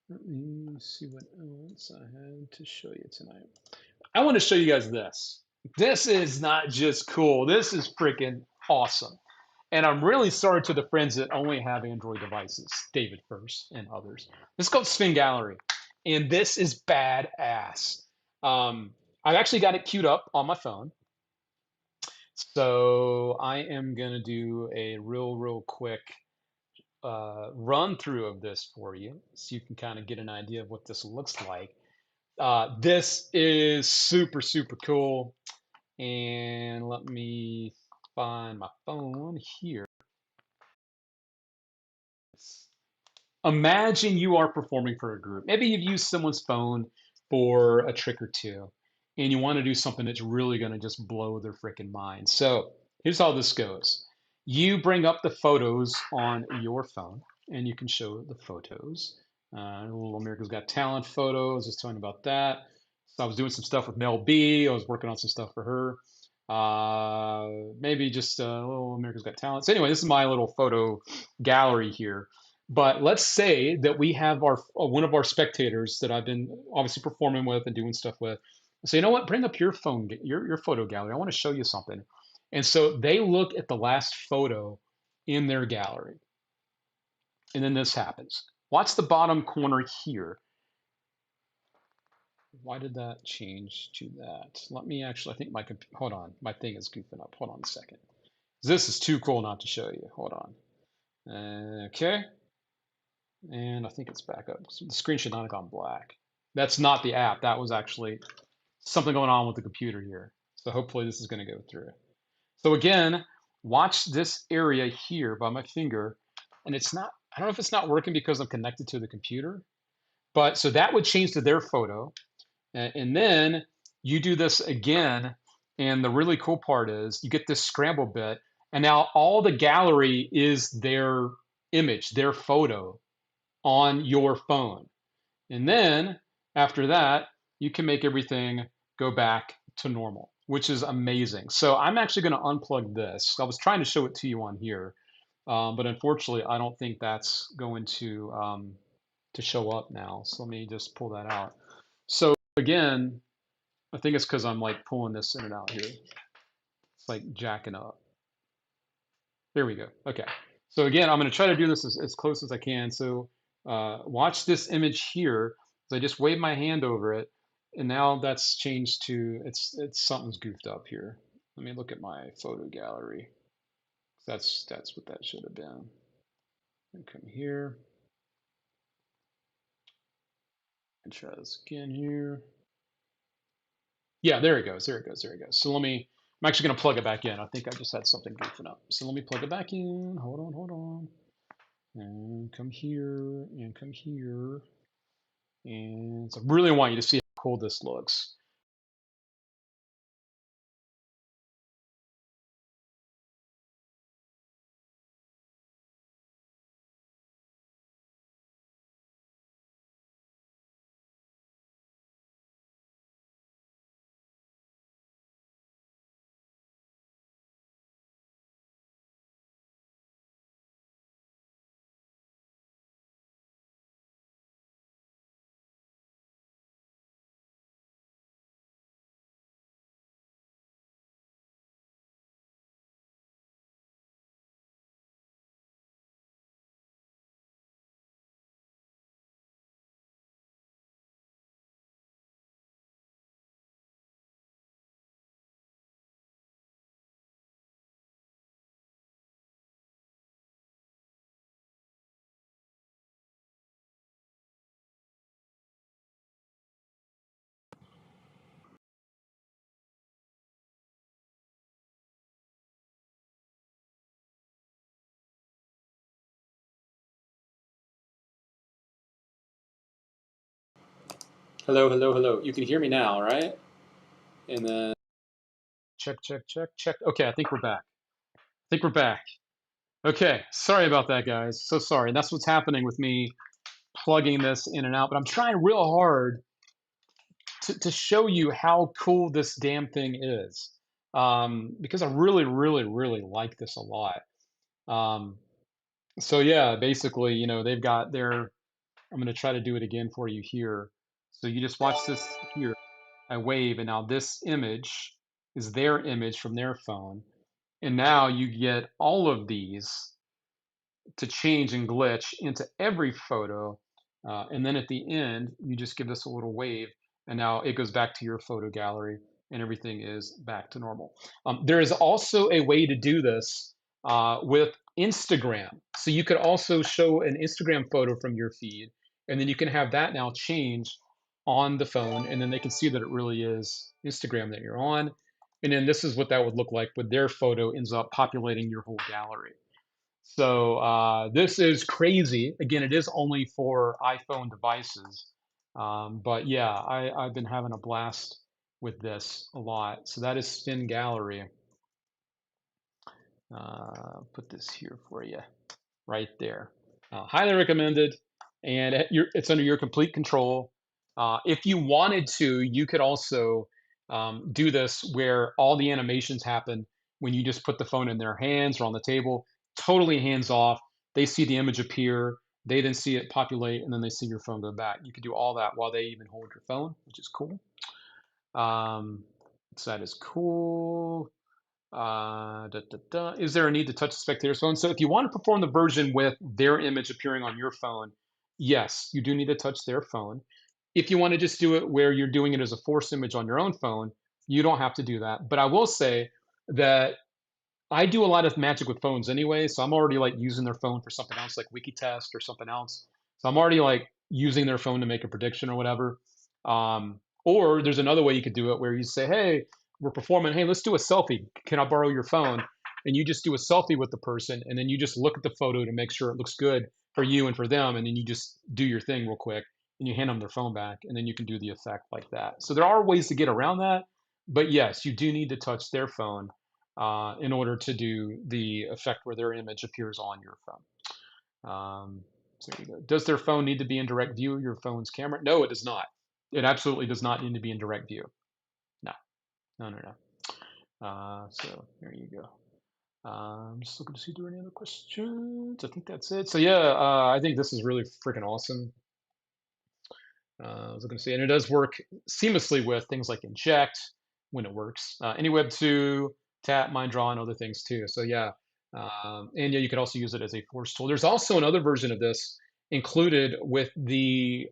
let me see what else I had to show you tonight. I want to show you guys this. This is not just cool. This is freaking awesome. And I'm really sorry to the friends that only have Android devices, David first and others. This is called Spin Gallery, and this is badass. I've actually got it queued up on my phone. So I am going to do a real quick run through of this for you so you can kind of get an idea of what this looks like. This is super cool. And let me find my phone here. Imagine you are performing for a group. Maybe you've used someone's phone for a trick or two, and you want to do something that's really going to just blow their freaking mind. So here's how this goes. You bring up the photos on your phone, and you can show the photos. Little America's Got Talent photos, just talking about that. So I was doing some stuff with Mel B. I was working on some stuff for her. Maybe just Little America's Got Talent. So anyway, this is my little photo gallery here. But let's say that we have our one of our spectators that I've been obviously performing with and doing stuff with. So you know what? Bring up your phone, your photo gallery. I want to show you something. And so they look at the last photo in their gallery, and then this happens. Watch the bottom corner here. Why did that change to that? Let me actually. I think my hold on. My thing is goofing up. Hold on a second. This is too cool not to show you. Hold on. Okay. And I think it's back up. So the screen should not have gone black. That's not the app. That was actually something going on with the computer here. So hopefully this is going to go through. So again, watch this area here by my finger. And it's not, I don't know if it's not working because I'm connected to the computer. But so that would change to their photo. And then you do this again. And the really cool part is you get this scramble bit. And now all the gallery is their image, their photo on your phone. And then after that, you can make everything go back to normal, which is amazing. So I'm actually going to unplug this. I was trying to show it to you on here, but unfortunately, I don't think that's going to show up now. So let me just pull that out. So again, I think it's because I'm like pulling this in and out here. It's like jacking up. There we go. Okay. So again, I'm going to try to do this as close as I can. So watch this image here. So I just wave my hand over it, and now that's changed to it's something's goofed up here. Let me look at my photo gallery. That's what that should have been. And come here and try this again here. Yeah, there it goes. There it goes. There it goes. So let me. I'm actually going to plug it back in. I think I just had something goofing up. So let me plug it back in. Hold on, hold on. And come here and come here. And so I really want you to see how cool this looks. Hello, hello, hello. You can hear me now, right? And then check, check, check, check. Okay, I think we're back. I think we're back. Okay, sorry about that, guys. So sorry. That's what's happening with me plugging this in and out. But I'm trying real hard to show you how cool this damn thing is, because I really, really, really like this a lot. Um, so yeah, basically, they've got their. I'm going to try to do it again for you here. So you just watch this here. I wave, and now this image is their image from their phone. And now you get all of these to change and glitch into every photo. And then at the end, you just give this a little wave, and now it goes back to your photo gallery, and everything is back to normal. There is also a way to do this with Instagram. So you could also show an Instagram photo from your feed, and then you can have that now change on the phone, and then they can see that it really is Instagram that you're on. And then this is what that would look like with their photo ends up populating your whole gallery. So this is crazy. Again, it is only for iPhone devices. But yeah, I've been having a blast with this a lot. So that is Spin Gallery. Put this here for you right there. Highly recommended, and it's under your complete control. If you wanted to, you could also do this where all the animations happen when you just put the phone in their hands or on the table, totally hands off. They see the image appear, they then see it populate, and then they see your phone go back. You could do all that while they even hold your phone, which is cool. So that is cool. Is there a need to touch the spectator's phone? So if you want to perform the version with their image appearing on your phone, yes, you do need to touch their phone. If you want to just do it where you're doing it as a force image on your own phone, you don't have to do that. But I will say that I do a lot of magic with phones anyway, so I'm already like using their phone for something else, like Wikitest or something else. So I'm already like using their phone to make a prediction or whatever. Or there's another way you could do it where you say, "Hey, we're performing. Hey, let's do a selfie. Can I borrow your phone?" And you just do a selfie with the person, and then you just look at the photo to make sure it looks good for you and for them, and then you just do your thing real quick, and you hand them their phone back, and then you can do the effect like that. So there are ways to get around that, but yes, you do need to touch their phone in order to do the effect where their image appears on your phone. So there you go. Does their phone need to be in direct view of your phone's camera? No, it does not. It absolutely does not need to be in direct view. No, no, no, no. So there you go. I'm just looking to see if there are any other questions. I think that's it. So yeah, I think this is really freaking awesome. I was looking to see, and it does work seamlessly with things like Inject when it works. AnyWeb 2, Tap, MindDraw, and other things too. So yeah, and yeah, you could also use it as a force tool. There's also another version of this included with the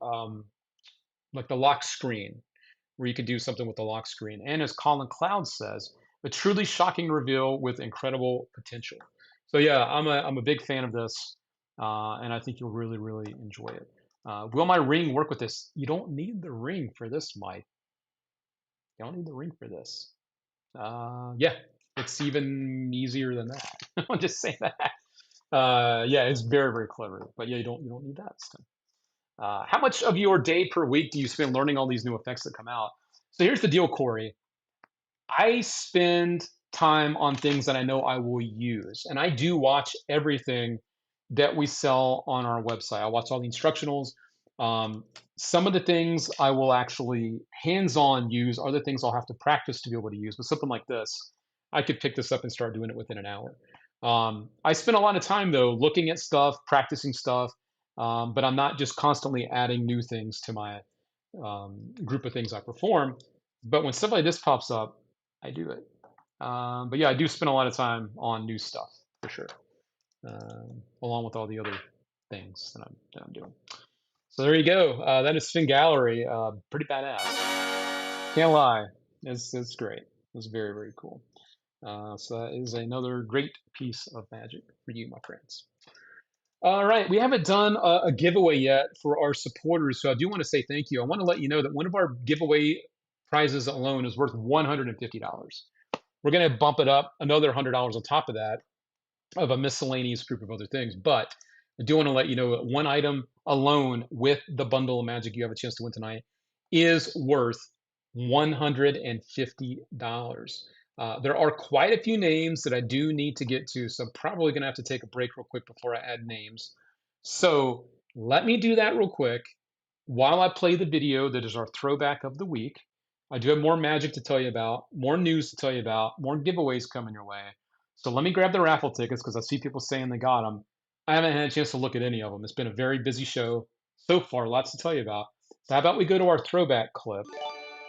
like the lock screen, where you could do something with the lock screen. And as Colin Cloud says, a truly shocking reveal with incredible potential. So yeah, I'm a big fan of this, and I think you'll really really enjoy it. Will my ring work with this? You don't need the ring for this, Mike. You don't need the ring for this. Yeah, it's even easier than that. I'll just say that. Yeah, it's very very clever. But yeah, you don't need that stuff. How much of your day per week do you spend learning all these new effects that come out? So here's the deal, Corey. I spend time on things that I know I will use, and I do watch everything that we sell on our website. I watch all the instructionals. Um, some of the things I will actually hands-on use, other things I'll have to practice to be able to use. But something like this, I could pick this up and start doing it within an hour. I spend a lot of time though looking at stuff, practicing stuff, but I'm not just constantly adding new things to my group of things I perform. But when stuff like this pops up, I do it. But yeah, I do spend a lot of time on new stuff for sure, along with all the other things that I'm doing. So there you go. That is Spin Gallery. Pretty badass. Can't lie. It's great. It was very very cool. So that is another great piece of magic for you, my friends. All right, we haven't done a giveaway yet for our supporters, so I do want to say thank you. I want to let you know that one of our giveaway prizes alone is worth $150. We're going to bump it up another $100 on top of that of a miscellaneous group of other things. But I do want to let you know that one item alone with the bundle of magic you have a chance to win tonight is worth $150. There are quite a few names that I do need to get to, so I'm probably going to have to take a break real quick before I add names. So let me do that real quick while I play the video that is our throwback of the week. I do have more magic to tell you about, more news to tell you about, more giveaways coming your way. So let me grab the raffle tickets because I see people saying they got them. I haven't had a chance to look at any of them. It's been a very busy show so far, lots to tell you about. So how about we go to our throwback clip,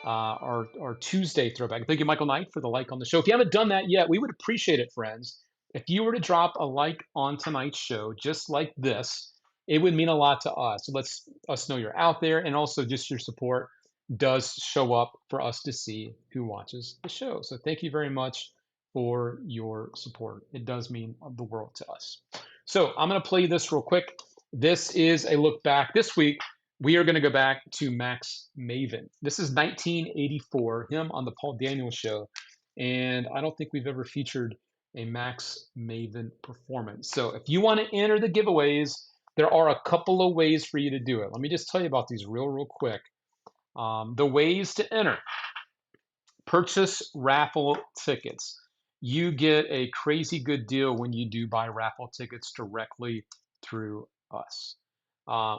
our Tuesday throwback. Thank you, Michael Knight, for the like on the show. If you haven't done that yet, we would appreciate it, friends. If you were to drop a like on tonight's show, just like this, it would mean a lot to us. So let's us know you're out there, and also just your support does show up for us to see who watches the show. So thank you very much for your support. It does mean the world to us. So I'm going to play this real quick. This is a look back. This week, we are going to go back to Max Maven. This is 1984, him on the Paul Daniels show. And I don't think we've ever featured a Max Maven performance. So if you want to enter the giveaways, there are a couple of ways for you to do it. Let me just tell you about these real quick. The ways to enter: purchase raffle tickets. You get a crazy good deal when you do buy raffle tickets directly through us.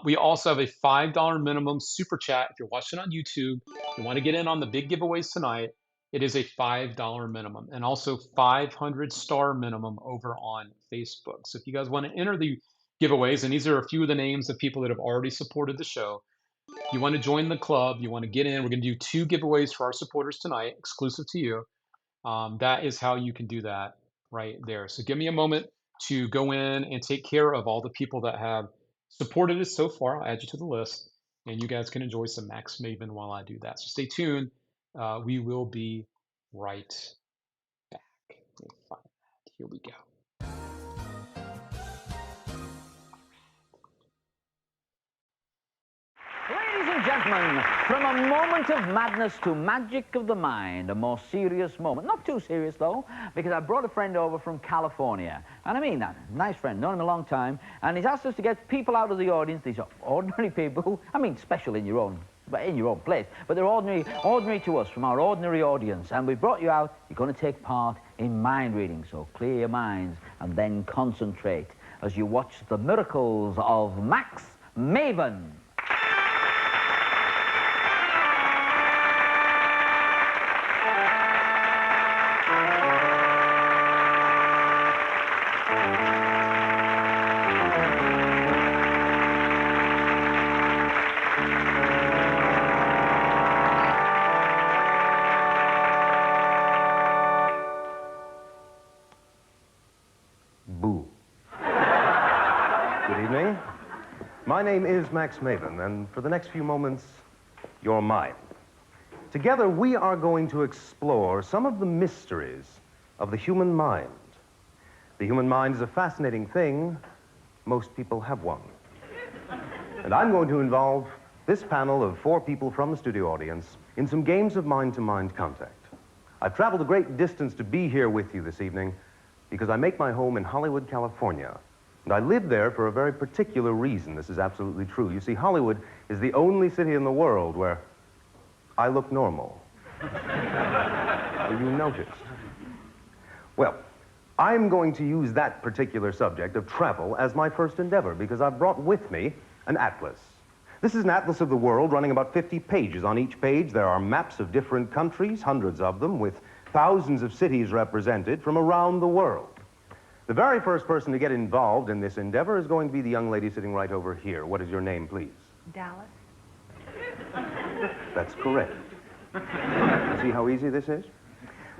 We also have a $5 minimum super chat. If you're watching on YouTube, you want to get in on the big giveaways tonight, it is a $5 minimum, and also 500 star minimum over on Facebook. So if you guys want to enter the giveaways, and these are a few of the names of people that have already supported the show, you want to join the club, you want to get in. We're going to do 2 giveaways for our supporters tonight, exclusive to you. That is how you can do that right there. So give me a moment to go in and take care of all the people that have supported us so far. I'll add you to the list, and you guys can enjoy some Max Maven while I do that. So stay tuned. We will be right back. Let me find that. Here we go. Ladies and gentlemen, from a moment of madness to magic of the mind, a more serious moment. Not too serious, though, because I brought a friend over from California. And I mean that. Nice friend, known him a long time. And he's asked us to get people out of the audience. These are ordinary people. I mean, special in your own place. But they're ordinary to us, from our ordinary audience. And we brought you out. You're going to take part in mind reading. So clear your minds and then concentrate as you watch the miracles of Max Maven. My name is Max Maven, and for the next few moments, your mind. Together, we are going to explore some of the mysteries of the human mind. The human mind is a fascinating thing. Most people have one. And I'm going to involve this panel of 4 people from the studio audience in some games of mind-to-mind contact. I've traveled a great distance to be here with you this evening because I make my home in Hollywood, California. And I live there for a very particular reason. This is absolutely true. You see, Hollywood is the only city in the world where I look normal. Will you notice? Well, I'm going to use that particular subject of travel as my first endeavor because I've brought with me an atlas. This is an atlas of the world running about 50 pages. On each page, there are maps of different countries, hundreds of them, with thousands of cities represented from around the world. The very first person to get involved in this endeavor is going to be the young lady sitting right over here. What is your name, please? Dallas. That's correct. See how easy this is?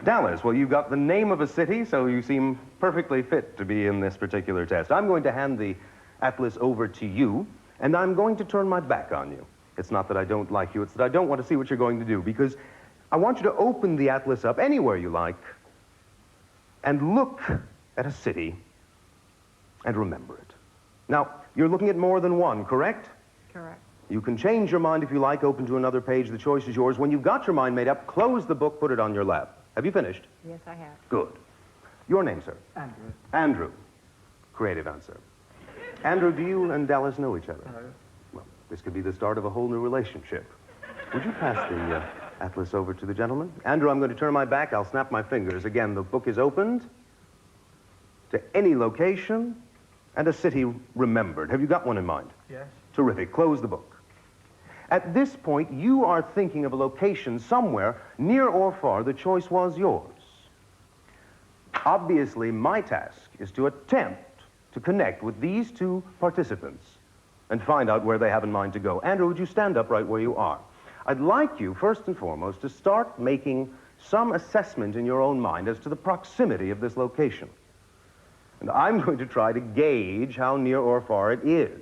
Dallas, well, you've got the name of a city, so you seem perfectly fit to be in this particular test. I'm going to hand the atlas over to you, and I'm going to turn my back on you. It's not that I don't like you, it's that I don't want to see what you're going to do, because I want you to open the atlas up anywhere you like and look at a city and remember it. Now, you're looking at more than one, correct? Correct. You can change your mind if you like, open to another page. The choice is yours. When you've got your mind made up, close the book, put it on your lap. Have you finished? Yes, I have. Good. Your name, sir? Andrew. Andrew. Creative answer. Andrew, do you and Dallas know each other? No. Well, this could be the start of a whole new relationship. Would you pass the atlas over to the gentleman? Andrew, I'm going to turn my back. I'll snap my fingers. Again, the book is opened to any location and a city remembered. Have you got one in mind? Yes. Terrific. Close the book. At this point, you are thinking of a location somewhere, near or far. The choice was yours. Obviously, my task is to attempt to connect with these 2 participants and find out where they have in mind to go. Andrew, would you stand up right where you are? I'd like you, first and foremost, to start making some assessment in your own mind as to the proximity of this location. And I'm going to try to gauge how near or far it is.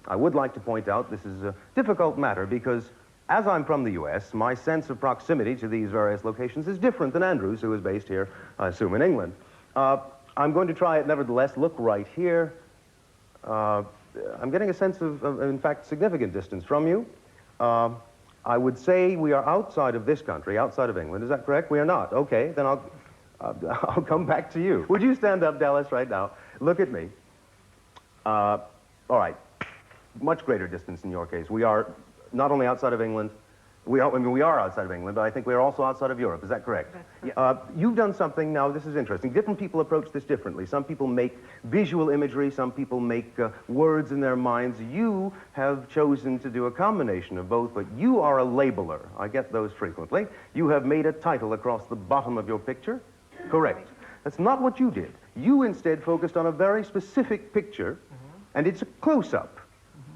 I would like to point out this is a difficult matter because, as I'm from the U.S., my sense of proximity to these various locations is different than Andrew's, who is based here, I assume, in England. I'm going to try it nevertheless. Look right here. I'm getting a sense of, in fact, significant distance from you. I would say we are outside of this country, outside of England. Is that correct? We are not. Okay, then I'll come back to you. Would you stand up, Dallas, right now? Look at me. All right. Much greater distance in your case. We are not only outside of England, we are outside of England, but I think we are also outside of Europe. Is that correct? That's correct. You've done something, now this is interesting. Different people approach this differently. Some people make visual imagery, some people make words in their minds. You have chosen to do a combination of both, but you are a labeler. I get those frequently. You have made a title across the bottom of your picture. Correct. Right. That's not what you did. You instead focused on a very specific picture, and it's a close-up,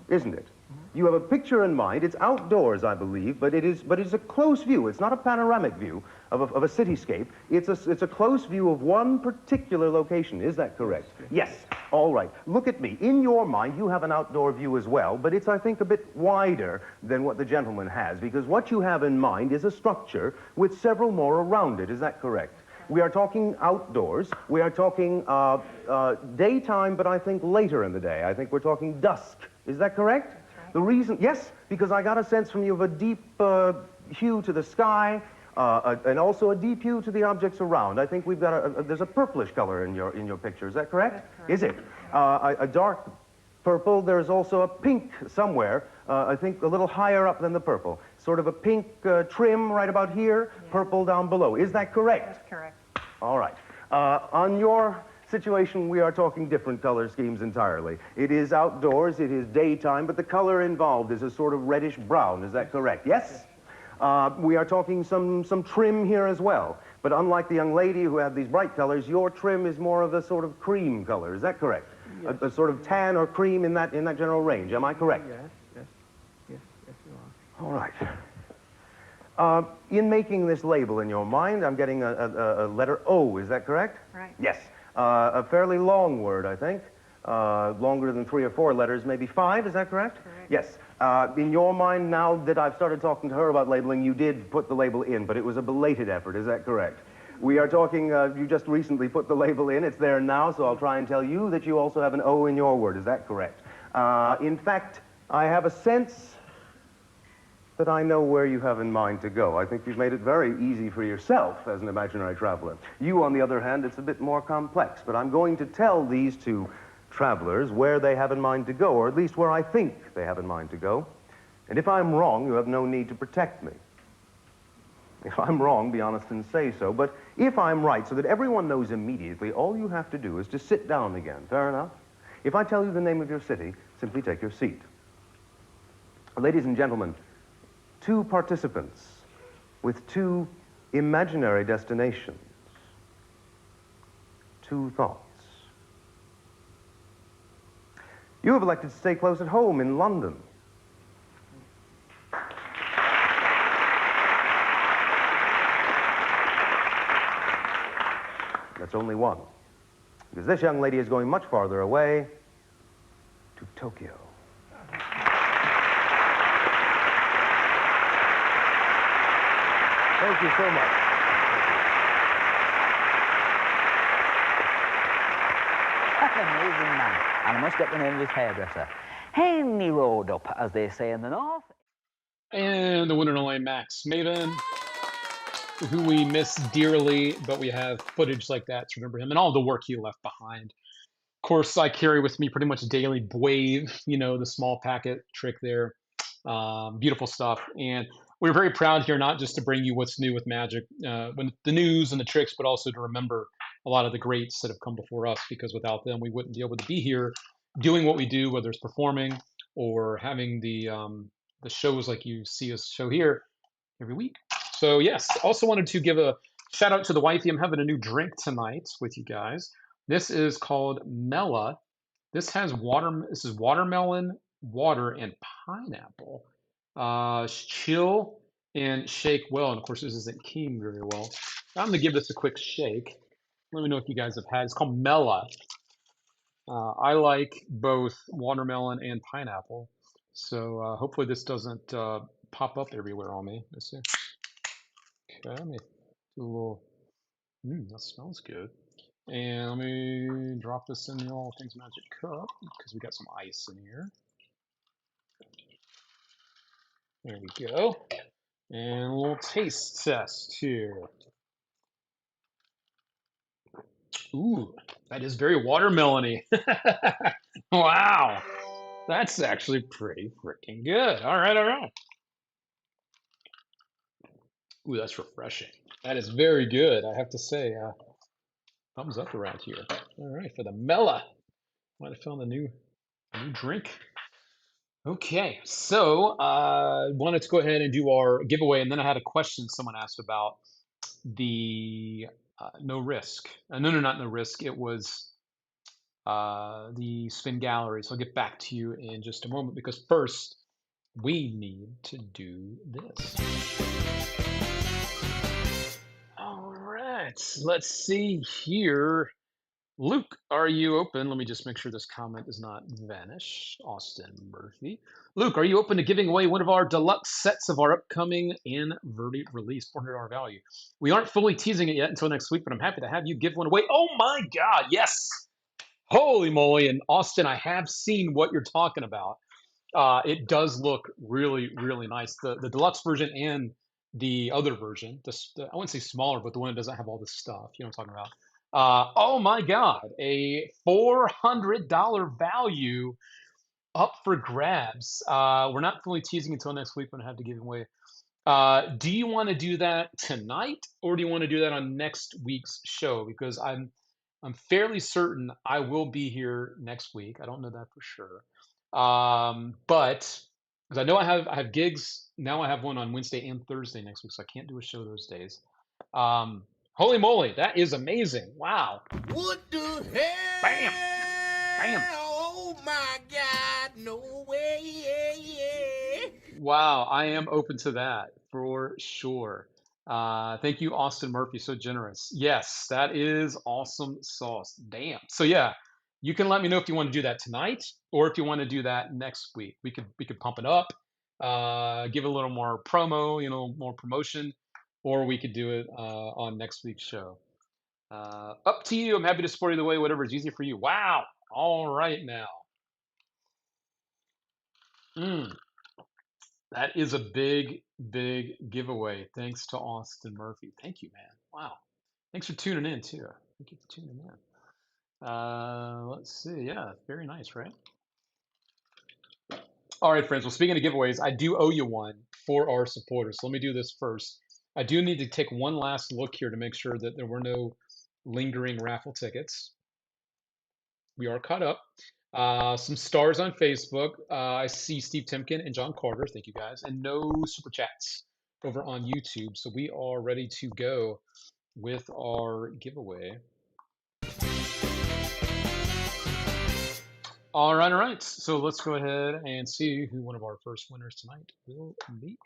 isn't it? You have a picture in mind. It's outdoors, I believe, but it's a close view. It's not a panoramic view of a cityscape. It's a close view of one particular location. Is that correct? Yes. All right. Look at me. In your mind, you have an outdoor view as well, but it's, I think, a bit wider than what the gentleman has, because what you have in mind is a structure with several more around it. Is that correct? We are talking outdoors. We are talking daytime, but I think later in the day. I think we're talking dusk. Is that correct? That's right. The reason, yes, because I got a sense from you of a deep hue to the sky, and also a deep hue to the objects around. I think we've got there's a purplish color in your picture. Is that correct? That's correct. Is it? A dark purple. There's also a pink somewhere. I think a little higher up than the purple. Sort of a pink trim right about here, Yes. purple down below. Is that correct? That's correct. All right. On your situation, we are talking different color schemes entirely. It is outdoors, it is daytime, but the color involved is a sort of reddish brown. Is that correct? Yes? We are talking some trim here as well. But unlike the young lady who had these bright colors, your trim is more of a sort of cream color. Is that correct? Yes. A sort of tan or cream in that general range. Am I correct? Yes, you are. All right. In making this label in your mind, I'm getting a letter O. Is that correct? Right. Yes. A fairly long word, I think. longer than 3 or 4 letters, maybe 5, is that correct? Correct. Yes. In your mind, now that I've started talking to her about labeling, you did put the label in, but it was a belated effort, is that correct? We are talking, you just recently put the label in, it's there now, so I'll try and tell you that you also have an O in your word, is that correct? In fact, I have a sense that I know where you have in mind to go. I think you've made it very easy for yourself as an imaginary traveler. You, on the other hand, it's a bit more complex, but I'm going to tell these two travelers where they have in mind to go, or at least where I think they have in mind to go. And if I'm wrong, you have no need to protect me. If I'm wrong, be honest and say so. But if I'm right, so that everyone knows immediately, all you have to do is to sit down again. Fair enough? If I tell you the name of your city, simply take your seat. Ladies and gentlemen, 2 participants with 2 imaginary destinations. 2 thoughts. You have elected to stay close at home in London. That's only one. Because this young lady is going much farther away to Tokyo. Thank you so much. That's an amazing man. And I must get the name of his hairdresser. Henry rode up, as they say in the north. And the winner and only Max Maven, who we miss dearly, but we have footage like that to remember him and all the work he left behind. Of course, I carry with me pretty much daily Wave, you know, the small packet trick there. Beautiful stuff. And we're very proud here not just to bring you what's new with Magic, when the news and the tricks, but also to remember a lot of the greats that have come before us, because without them, we wouldn't be able to be here doing what we do, whether it's performing or having the shows like you see us show here every week. So yes, also wanted to give a shout out to the wifey. I'm having a new drink tonight with you guys. This is called Mela. This has This is watermelon, water, and pineapple. Chill and shake well. And of course, this isn't keying very well. I'm gonna give this a quick shake. Let me know if you guys have had. It's called Mela. I like both watermelon and pineapple. So hopefully this doesn't pop up everywhere on me. Let's see. Okay, let me do a little. That smells good. And let me drop this in the All Things Magic cup because we got some ice in here. There we go. And a little taste test here. Ooh, that is very watermelony. Wow, that's actually pretty freaking good. All right, all right. Ooh, that's refreshing. That is very good, I have to say. Thumbs up around here. All right, for the Mela. Might have found a new drink. Okay, so wanted to go ahead and do our giveaway, and then I had a question someone asked about the no risk. No, not no risk. It was the spin gallery. So I'll get back to you in just a moment, because first we need to do this. All right, let's see here. Luke, are you open? Let me just make sure this comment does not vanish. Austin Murphy. Luke, are you open to giving away one of our deluxe sets of our upcoming Inverted release, $400 value? We aren't fully teasing it yet until next week, but I'm happy to have you give one away. Oh my God, yes! Holy moly. And Austin, I have seen what you're talking about. It does look really, really nice. The deluxe version and the other version, I wouldn't say smaller, but the one that doesn't have all this stuff. You know what I'm talking about? Oh my God, a $400 value up for grabs. We're not fully teasing until next week when I have to give away. Do you want to do that tonight, or do you want to do that on next week's show? Because I'm fairly certain I will be here next week. I don't know that for sure. But because I know I have gigs now, I have one on Wednesday and Thursday next week, so I can't do a show those days. Holy moly, that is amazing! Wow. What the hell? Bam! Bam! Oh my God! No way! Wow, I am open to that for sure. Thank you, Austin Murphy, so generous. Yes, that is awesome sauce. Damn. So yeah, You can let me know if you want to do that tonight or if you want to do that next week. We could pump it up, give it a little more promo, more promotion, or we could do it on next week's show. Up to you. I'm happy to support either way, whatever is easy for you. Wow. All right now. That is a big, big giveaway. Thanks to Austin Murphy. Thank you, man. Wow. Thanks for tuning in too. Thank you for tuning in. Let's see. Yeah, very nice, right? All right, friends. Well, speaking of giveaways, I do owe you one for our supporters. So let me do this first. I do need to take one last look here to make sure that there were no lingering raffle tickets. We are caught up. Some stars on Facebook. I see Steve Timken and John Carter. Thank you guys. And no super chats over on YouTube. So we are ready to go with our giveaway. All right, all right. So let's go ahead and see who one of our first winners tonight will be.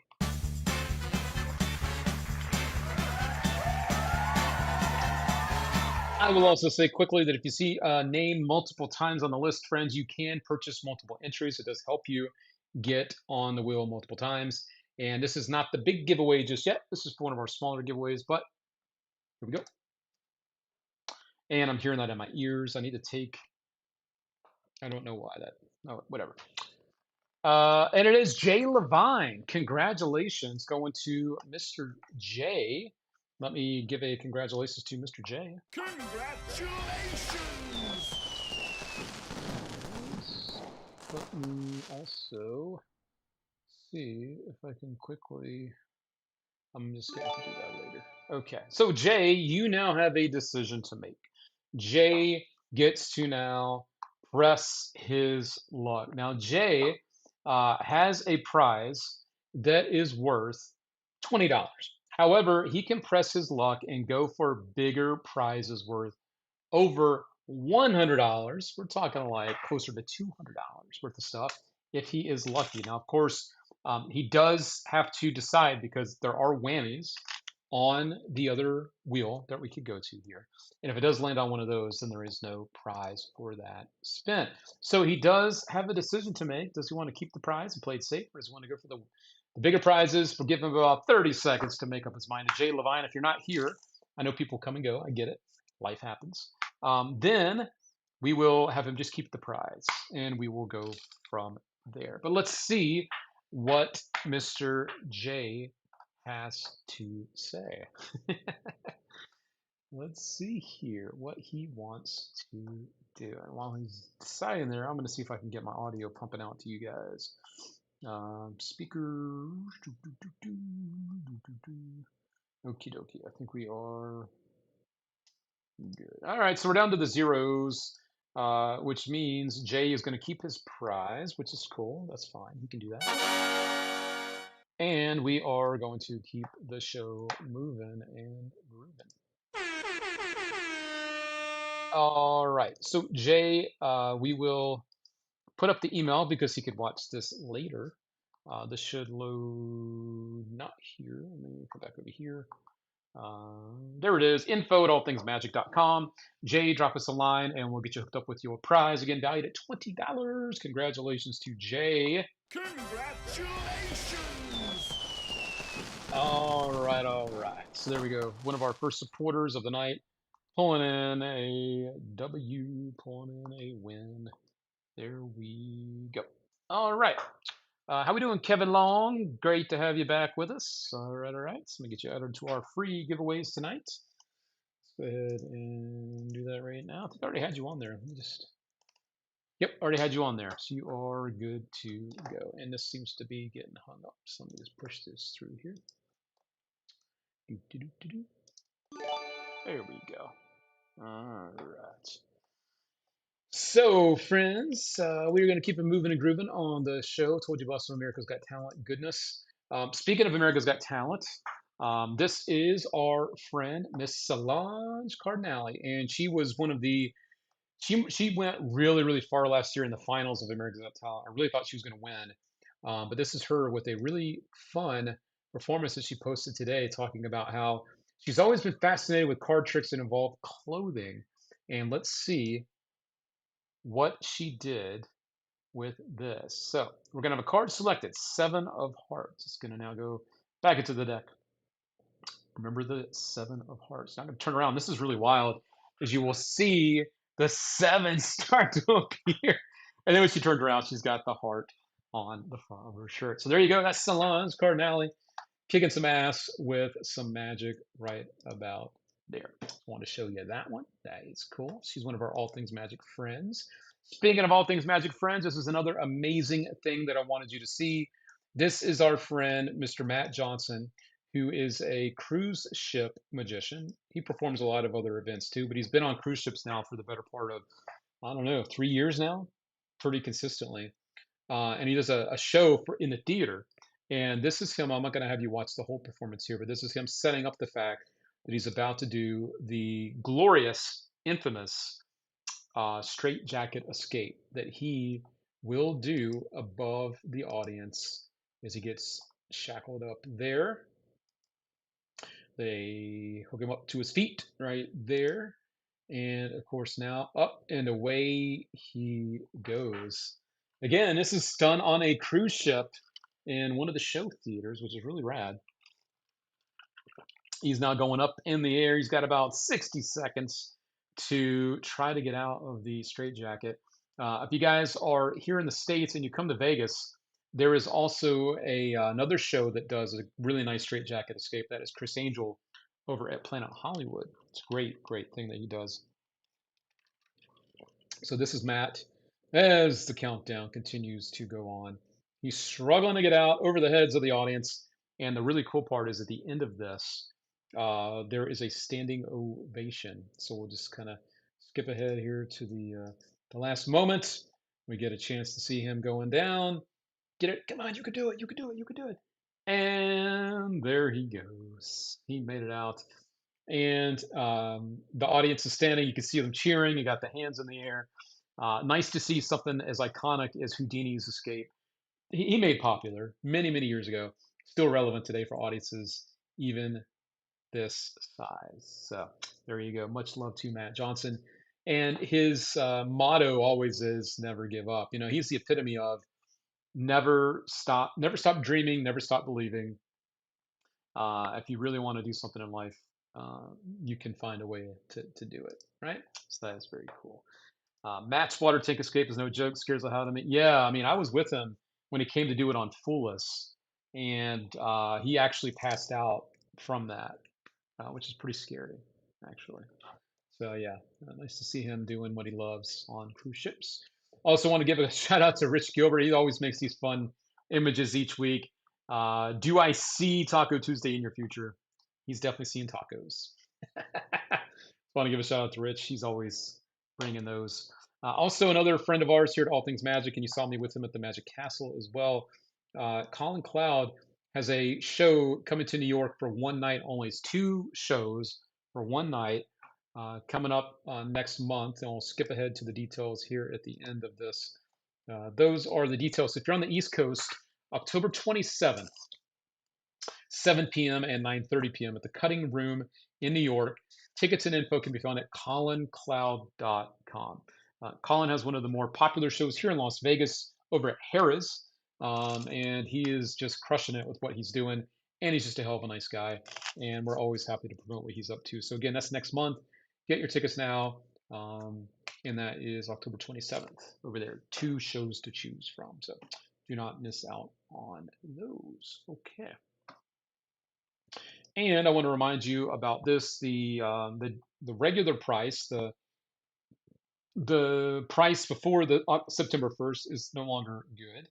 I will also say quickly that if you see a name multiple times on the list, friends, you can purchase multiple entries. It does help you get on the wheel multiple times. And this is not the big giveaway just yet. This is for one of our smaller giveaways, but here we go. And I'm hearing that in my ears. I need to take, I don't know why that, oh, whatever. And it is Jay Levine. Congratulations going to Mr. J. Let me give a congratulations to Mr. J. Congratulations! Let me also see if I can quickly. I'm just going to do that later. Okay. So, Jay, you now have a decision to make. Jay gets to now press his luck. Now, Jay has a prize that is worth $20. However, he can press his luck and go for bigger prizes worth over $100. We're talking like closer to $200 worth of stuff if he is lucky. Now, of course, he does have to decide because there are whammies on the other wheel that we could go to here. And if it does land on one of those, then there is no prize for that spin. So he does have a decision to make. Does he want to keep the prize and play it safe, or does he want to go for the bigger prizes? We'll give him about 30 seconds to make up his mind. And Jay Levine, if you're not here, I know people come and go. I get it. Life happens. Then we will have him just keep the prize, and we will go from there. But let's see what Mr. J has to say. Let's see here what he wants to do. And while he's deciding there, I'm going to see if I can get my audio pumping out to you guys. Speakers. Okie dokie. I think we are good. All right, so we're down to the zeros, which means Jay is going to keep his prize, which is cool. That's fine. He can do that. And we are going to keep the show moving and grooving. All right. So, Jay, we will put up the email because he could watch this later. This should load not here. Let me go back over here. There it is. info@allthingsmagic.com. Jay, drop us a line and we'll get you hooked up with your prize. Again, valued at $20. Congratulations to Jay. Congratulations! All right, all right. So there we go. One of our first supporters of the night, pulling in a W, pulling in a win. There we go. All right. How we doing, Kevin Long? Great to have you back with us. All right, all right. So let me get you added to our free giveaways tonight. Let's go ahead and do that right now. I think I already had you on there. Let me just. Yep, already had you on there. So you are good to go. And this seems to be getting hung up. So let me just push this through here. There we go. All right. So, friends, we're going to keep it moving and grooving on the show. Told you about some America's Got Talent goodness. Speaking of America's Got Talent, this is our friend, Miss Solange Cardinale. And she was one of the, she went really, really far last year in the finals of America's Got Talent. I really thought she was going to win. But this is her with a really fun performance that she posted today talking about how she's always been fascinated with card tricks that involve clothing. And let's see what she did with this. So we're going to have a card selected, 7 of hearts. It's going to now go back into the deck. Remember the 7 of hearts. Now I'm going to turn around. This is really wild, as you will see the 7 start to appear. And then when she turns around, she's got the heart on the front of her shirt. So there you go. That's Solange Cardinale kicking some ass with some magic right about there. I want to show you that one. That is cool. She's one of our All Things Magic friends. Speaking of All Things Magic friends, this is another amazing thing that I wanted you to see. This is our friend, Mr. Matt Johnson, who is a cruise ship magician. He performs a lot of other events too, but he's been on cruise ships now for the better part of, I don't know, 3 years now, pretty consistently. And he does a show in the theater. And this is him. I'm not going to have you watch the whole performance here, but this is him setting up the fact that he's about to do the glorious, infamous straight jacket escape that he will do above the audience as he gets shackled up there. They hook him up to his feet right there. And of course, now up and away he goes. Again, this is done on a cruise ship in one of the show theaters, which is really rad. He's now going up in the air. He's got about 60 seconds to try to get out of the straitjacket. If you guys are here in the States and you come to Vegas, there is also another show that does a really nice straitjacket escape. That is Chris Angel over at Planet Hollywood. It's a great, great thing that he does. So this is Matt as the countdown continues to go on. He's struggling to get out over the heads of the audience. And the really cool part is at the end of this, there is a standing ovation. So we'll just kind of skip ahead here to the last moment. We get a chance to see him going down. Get it. Come on, you could do it. You could do it. You could do it. And there he goes. He made it out. And the audience is standing. You can see them cheering. You got the hands in the air. Nice to see something as iconic as Houdini's escape. He made popular many, many years ago. Still relevant today for audiences, even this size. So there you go. Much love to Matt Johnson. And his motto always is never give up. You know, he's the epitome of never stop dreaming, never stop believing. If you really want to do something in life, you can find a way to do it, right? So that is very cool. Matt's water tank escape is no joke, scares the hell out of me. Yeah, I mean, I was with him when he came to do it on Foolus, and he actually passed out from that, which is pretty scary, actually. So yeah, nice to see him doing what he loves on cruise ships. Also want to give a shout out to Rich Gilbert. He always makes these fun images each week. Do I see Taco Tuesday in your future? He's definitely seeing tacos. Want to give a shout out to Rich. He's always bringing those. Also, another friend of ours here at All Things Magic, and you saw me with him at the Magic Castle as well. Colin Cloud has a show coming to New York for one night only. It's 2 shows for one night coming up next month, and we'll skip ahead to the details here at the end of this. Those are the details. If you're on the East Coast, October 27th, 7 p.m. and 9:30 p.m. at the Cutting Room in New York. Tickets and info can be found at colincloud.com. Colin has one of the more popular shows here in Las Vegas over at Harrah's, and he is just crushing it with what he's doing. And he's just a hell of a nice guy, and we're always happy to promote what he's up to. So again, that's next month. Get your tickets now, and that is October 27th over there. 2 shows to choose from, so do not miss out on those. Okay. And I want to remind you about this: the regular price, the price before the September 1st is no longer good.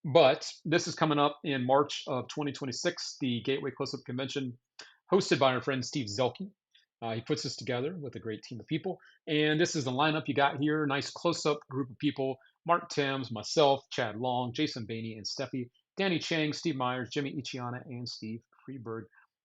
But this is coming up in March of 2026, the Gateway Close-Up Convention, hosted by our friend Steve Zelke. He puts this together with a great team of people. And this is the lineup you got here. Nice close-up group of people. Mark Thames, myself, Chad Long, Jason Bainey, and Steffi, Danny Chang, Steve Myers, Jimmy Ichiana, and Steve Freeberg,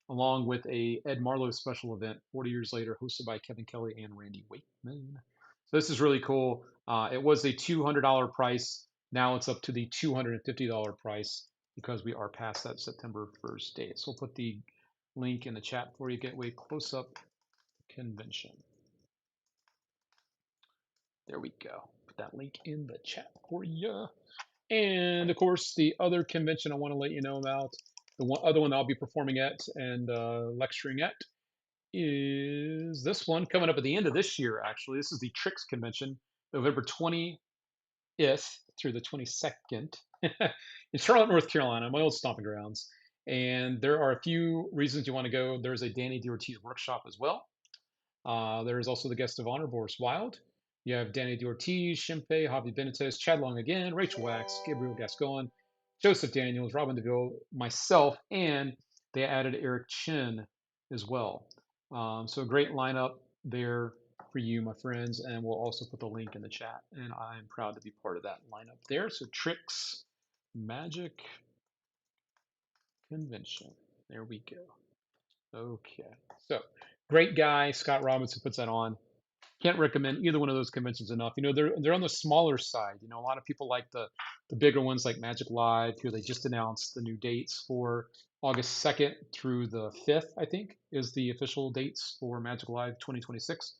along with a Ed Marlowe special event 40 years later, hosted by Kevin Kelly and Randy Wakeman. So this is really cool. It was a $200 price. Now it's up to the $250 price because we are past that September 1st date. So we'll put the link in the chat for you. Gateway Close-Up Convention. There we go. Put that link in the chat for you. And of course, the other convention I want to let you know about, the other one I'll be performing at and lecturing at, is this one coming up at the end of this year, actually. This is the Tricks Convention, November 20th through the 22nd in Charlotte, North Carolina, my old stomping grounds. And there are a few reasons you want to go. There's a Danny D. Ortiz workshop as well. There is also the guest of honor, Boris Wild. You have Danny D. Ortiz, Shimpe, Javi Benitez, Chad Long again, Rachel Wax, Gabriel Gascon, Joseph Daniels, Robin DeVille, myself, and they added Eric Chin as well. So a great lineup there for you, my friends, and we'll also put the link in the chat. And I'm proud to be part of that lineup there. So Tricks Magic Convention. There we go. Okay. So great guy, Scott Robinson puts that on. Can't recommend either one of those conventions enough. You know, they're on the smaller side. You know, a lot of people like the bigger ones like Magic Live. Here they just announced the new dates for August 2nd through the 5th, I think, is the official dates for Magic Live 2026.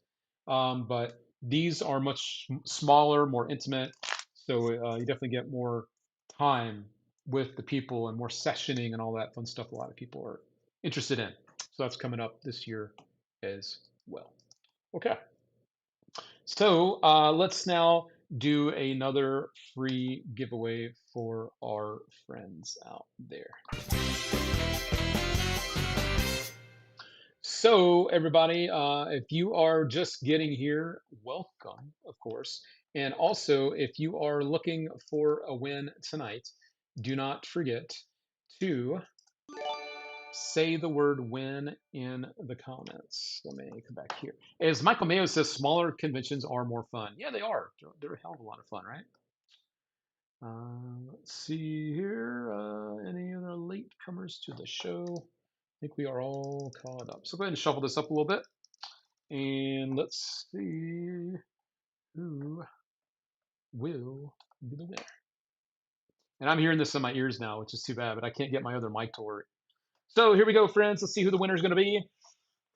But these are much smaller, more intimate. So you definitely get more time with the people and more sessioning and all that fun stuff a lot of people are interested in. So that's coming up this year as well. Okay. So let's now do another free giveaway for our friends out there. So everybody, if you are just getting here, welcome, of course. And also, if you are looking for a win tonight, do not forget to say the word win in the comments. Let me come back here. As Michael Mayo says, smaller conventions are more fun. Yeah, they are. They're a hell of a lot of fun, right? Let's see here. Any other latecomers to the show? I think we are all caught up. So go ahead and shuffle this up a little bit. And let's see who will be the winner. And I'm hearing this in my ears now, which is too bad, but I can't get my other mic to work. So here we go, friends. Let's see who the winner is going to be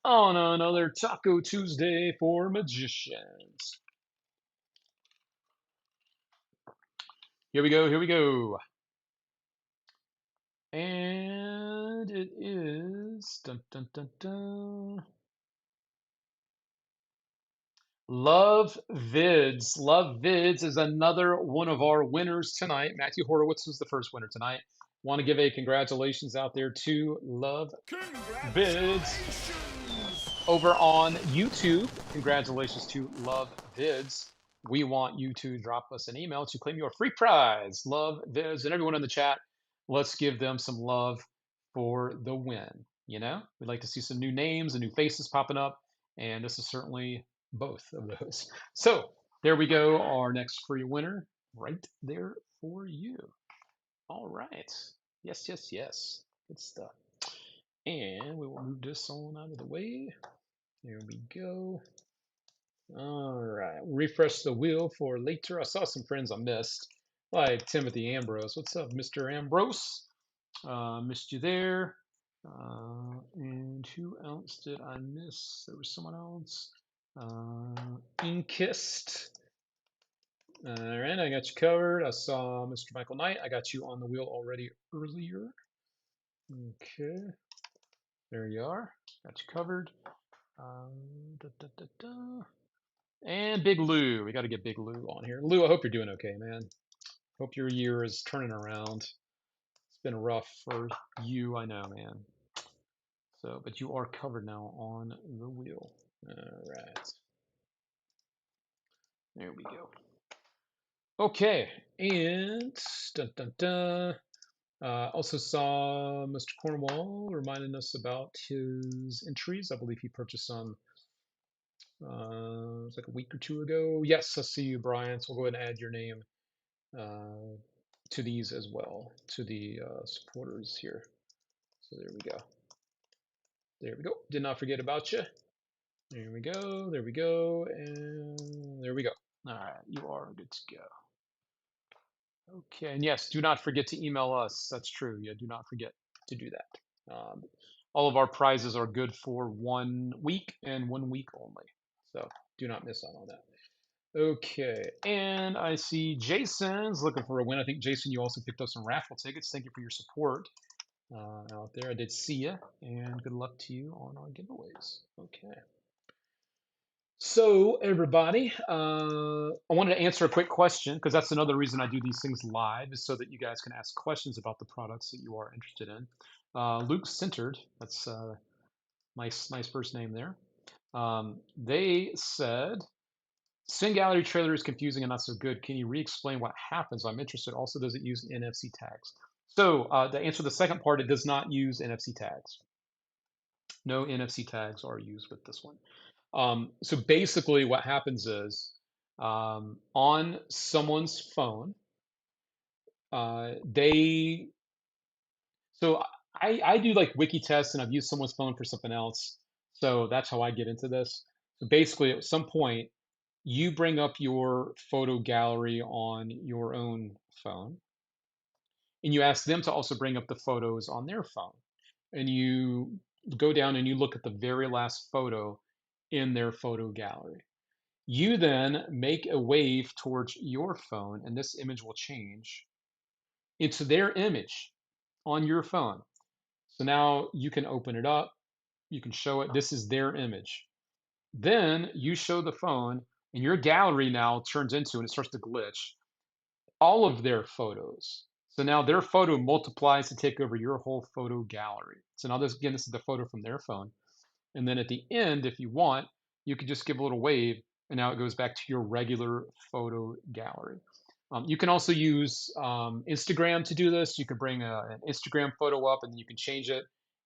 on another Taco Tuesday for Magicians. Here we go, here we go. And it is dun, dun, dun, dun. Love Vids. Love Vids is another one of our winners tonight. Matthew Horowitz was the first winner tonight. Want to give a congratulations out there to Love Vids over on YouTube. Congratulations to Love Vids. We want you to drop us an email to claim your free prize. Love Vids and everyone in the chat. Let's give them some love for the win. You know, we'd like to see some new names and new faces popping up, and this is certainly both of those. So there we go. Our next free winner right there for you. All right. Yes, yes, yes. Good stuff. And we will move this on out of the way. There we go. All right. Refresh the wheel for later. I saw some friends I missed, like Timothy Ambrose. What's up, Mr. Ambrose? Missed you there. And who else did I miss? There was someone else. Inkist. All right, I got you covered. I saw Mr. Michael Knight. I got you on the wheel already earlier. Okay, there you are. Got you covered. Da, da, da, da. And Big Lou. We got to get Big Lou on here. Lou, I hope you're doing okay, man. Hope your year is turning around. It's been rough for you, I know, man. So, but you are covered now on the wheel. All right. There we go. Okay, and dun, dun, dun. Also saw Mr. Cornwall reminding us about his entries. I believe he purchased some it was like a week or two ago. Yes, I see you, Brian. So we'll go ahead and add your name to these as well, to the supporters here. So there we go. There we go. Did not forget about you. There we go. There we go. And there we go. All right, you are good to go. Okay, and yes, do not forget to email us. That's true. Yeah, do not forget to do that. All of our prizes are good for 1 week and 1 week only. So do not miss out on that. Okay, and I see Jason's looking for a win. I think Jason, you also picked up some raffle tickets. Thank you for your support out there. I did see you, and good luck to you on our giveaways. Okay. So, everybody, I wanted to answer a quick question because that's another reason I do these things live is so that you guys can ask questions about the products that you are interested in. Luke Centered, that's nice first name there. They said, Spin Gallery trailer is confusing and not so good. Can you re-explain what happens? I'm interested. Also, does it use NFC tags? So, to answer the second part, it does not use NFC tags. No NFC tags are used with this one. So basically, what happens is on someone's phone, they so I do like wiki tests and I've used someone's phone for something else. So that's how I get into this. So basically, at some point, you bring up your photo gallery on your own phone and you ask them to also bring up the photos on their phone. And you go down and you look at the very last photo in their photo gallery. You then make a wave towards your phone, and this image will change into their image on your phone. So now you can open it up, you can show it. This is their image. Then you show the phone, and your gallery now turns into, and it starts to glitch, all of their photos. So now their photo multiplies to take over your whole photo gallery. So now this, again, this is the photo from their phone. And then at the end, if you want, you could just give a little wave, and now it goes back to your regular photo gallery. You can also use Instagram to do this. You could bring an Instagram photo up, and then you can change it,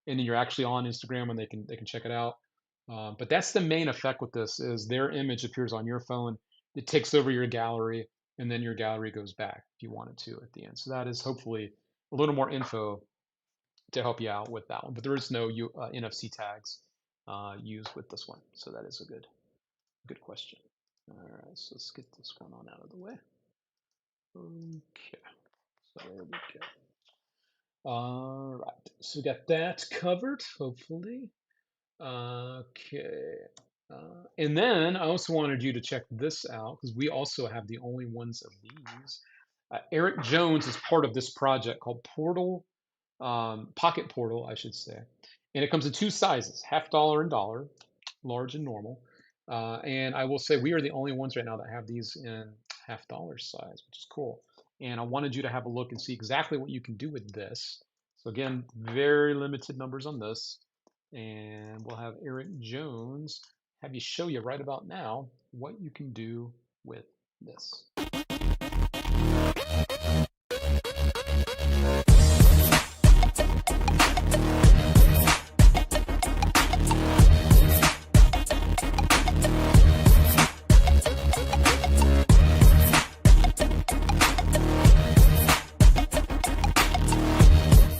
and then you're actually on Instagram, and they can check it out. But that's the main effect with this: is their image appears on your phone, it takes over your gallery, and then your gallery goes back if you wanted to at the end. So that is hopefully a little more info to help you out with that one. But there is no NFC tags used with this one, so that is a good question. All right, so let's get this one on out of the way. Okay, so there we go. All right, so we got that covered, hopefully. Okay, and then I also wanted you to check this out because we also have the only ones of these. Eric Jones is part of this project called Portal, Pocket Portal, I should say. And it comes in two sizes, $half and dollar, large and normal. And I will say we are the only ones right now that have these in $half size, which is cool. And I wanted you to have a look and see exactly what you can do with this. So again, very limited numbers on this. And we'll have Eric Jones have you show you right about now what you can do with this.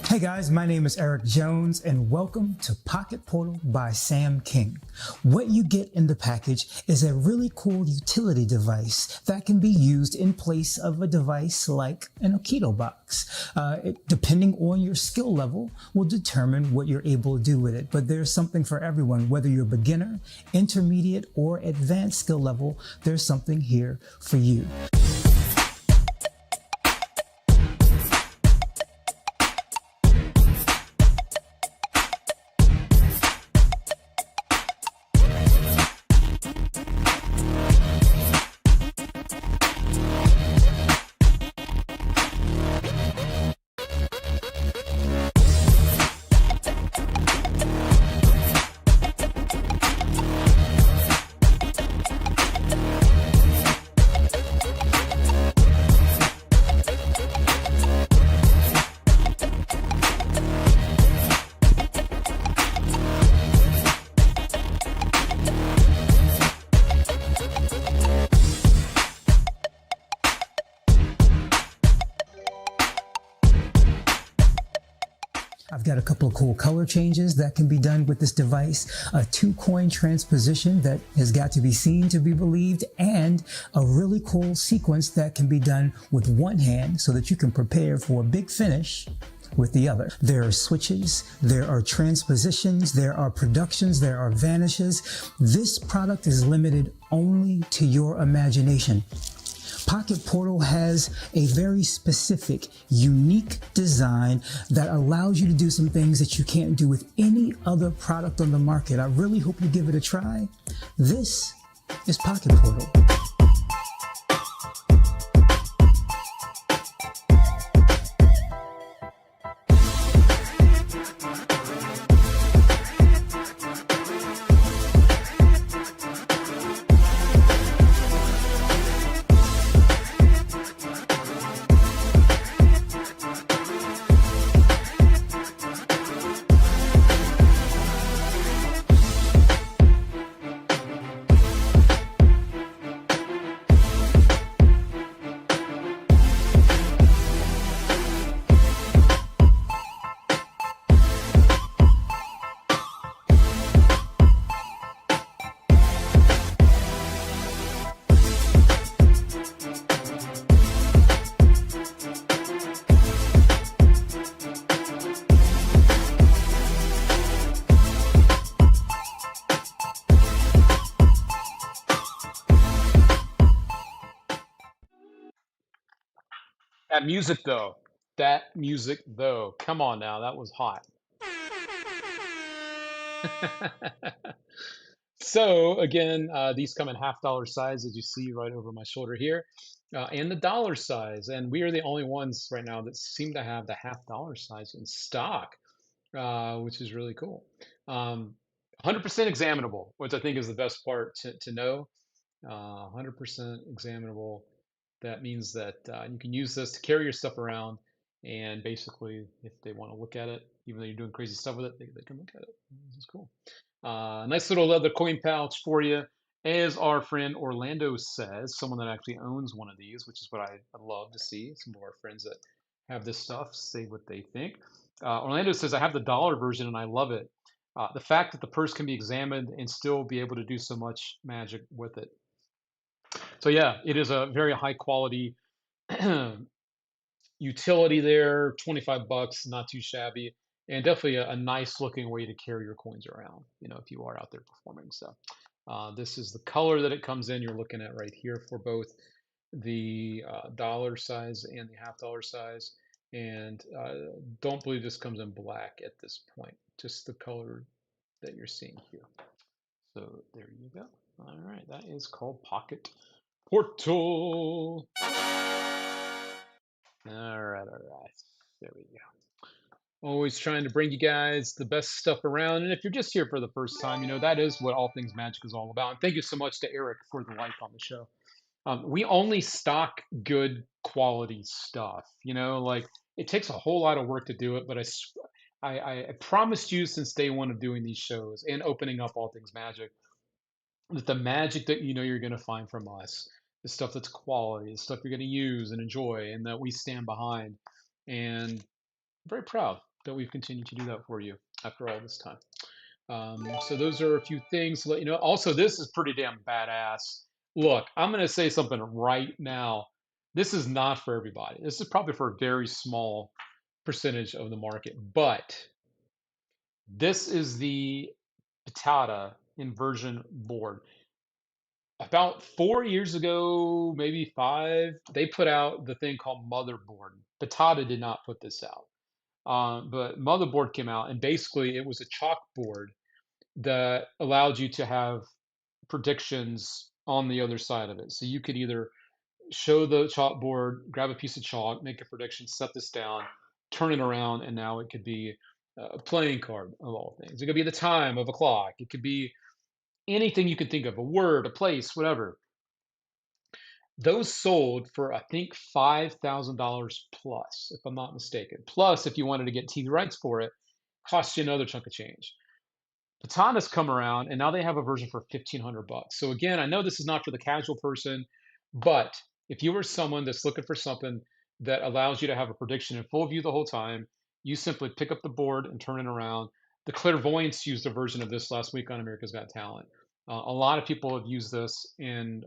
Hey guys, my name is Eric Jones and welcome to Pocket Portal by Sam King. What you get in the package is a really cool utility device that can be used in place of a device like an Aikido box. Depending on your skill level will determine what you're able to do with it, but there's something for everyone. Whether you're beginner, intermediate, or advanced skill level, there's something here for you. I've got a couple of cool color changes that can be done with this device, a 2-coin transposition that has got to be seen to be believed, and a really cool sequence that can be done with one hand so that you can prepare for a big finish with the other. There are switches, there are transpositions, there are productions, there are vanishes. This product is limited only to your imagination. Pocket Portal has a very specific, unique design that allows you to do some things that you can't do with any other product on the market. I really hope you give it a try. This is Pocket Portal. That music though, that music though, come on now, that was hot. So again, these come in half-dollar size, as you see right over my shoulder here, and the dollar size. And we are the only ones right now that seem to have the half-dollar size in stock, which is really cool. 100% examinable, which I think is the best part to know. 100% examinable. That means that you can use this to carry your stuff around, and basically, if they want to look at it, even though you're doing crazy stuff with it, they can look at it. This is cool. Nice little leather coin pouch for you. As our friend Orlando says, someone that actually owns one of these, which is what I love to see. Some of our friends that have this stuff say what they think. Orlando says, I have the dollar version and I love it. The fact that the purse can be examined and still be able to do so much magic with it. So yeah, it is a very high quality utility there. 25 bucks, not too shabby, and definitely a nice looking way to carry your coins around, if you are out there performing. So this is the color that it comes in. You're looking at right here for both the dollar size and the half-dollar size. And don't believe this comes in black at this point, just the color that you're seeing here. So there you go. All right, that is called Pocket Portal. All right. There we go. Always trying to bring you guys the best stuff around. And if you're just here for the first time, that is what All Things Magic is all about. And thank you so much to Eric for the like on the show. We only stock good quality stuff. Like it takes a whole lot of work to do it, but I promised you since day one of doing these shows and opening up All Things Magic that the magic that you're going to find from us, the stuff that's quality, the stuff you're going to use and enjoy, and that we stand behind. And I'm very proud that we've continued to do that for you after all this time. So those are a few things to let you know. Also, this is pretty damn badass. Look, I'm going to say something right now. This is not for everybody. This is probably for a very small percentage of the market. But this is the Pitata inversion board. About 4 years ago, maybe 5, they put out the thing called Motherboard. Pitata did not put this out. But Motherboard came out, and basically it was a chalkboard that allowed you to have predictions on the other side of it. So you could either show the chalkboard, grab a piece of chalk, make a prediction, set this down, turn it around, and now it could be a playing card of all things. It could be the time of a clock. It could be anything you could think of, a word, a place, whatever. Those sold for, I think, $5,000 plus, if I'm not mistaken. Plus, if you wanted to get TV rights for it, cost you another chunk of change. Pitata's come around, and now they have a version for $1,500. So again, I know this is not for the casual person, but if you are someone that's looking for something that allows you to have a prediction in full view the whole time, you simply pick up the board and turn it around. The Clairvoyants used a version of this last week on America's Got Talent. A lot of people have used this and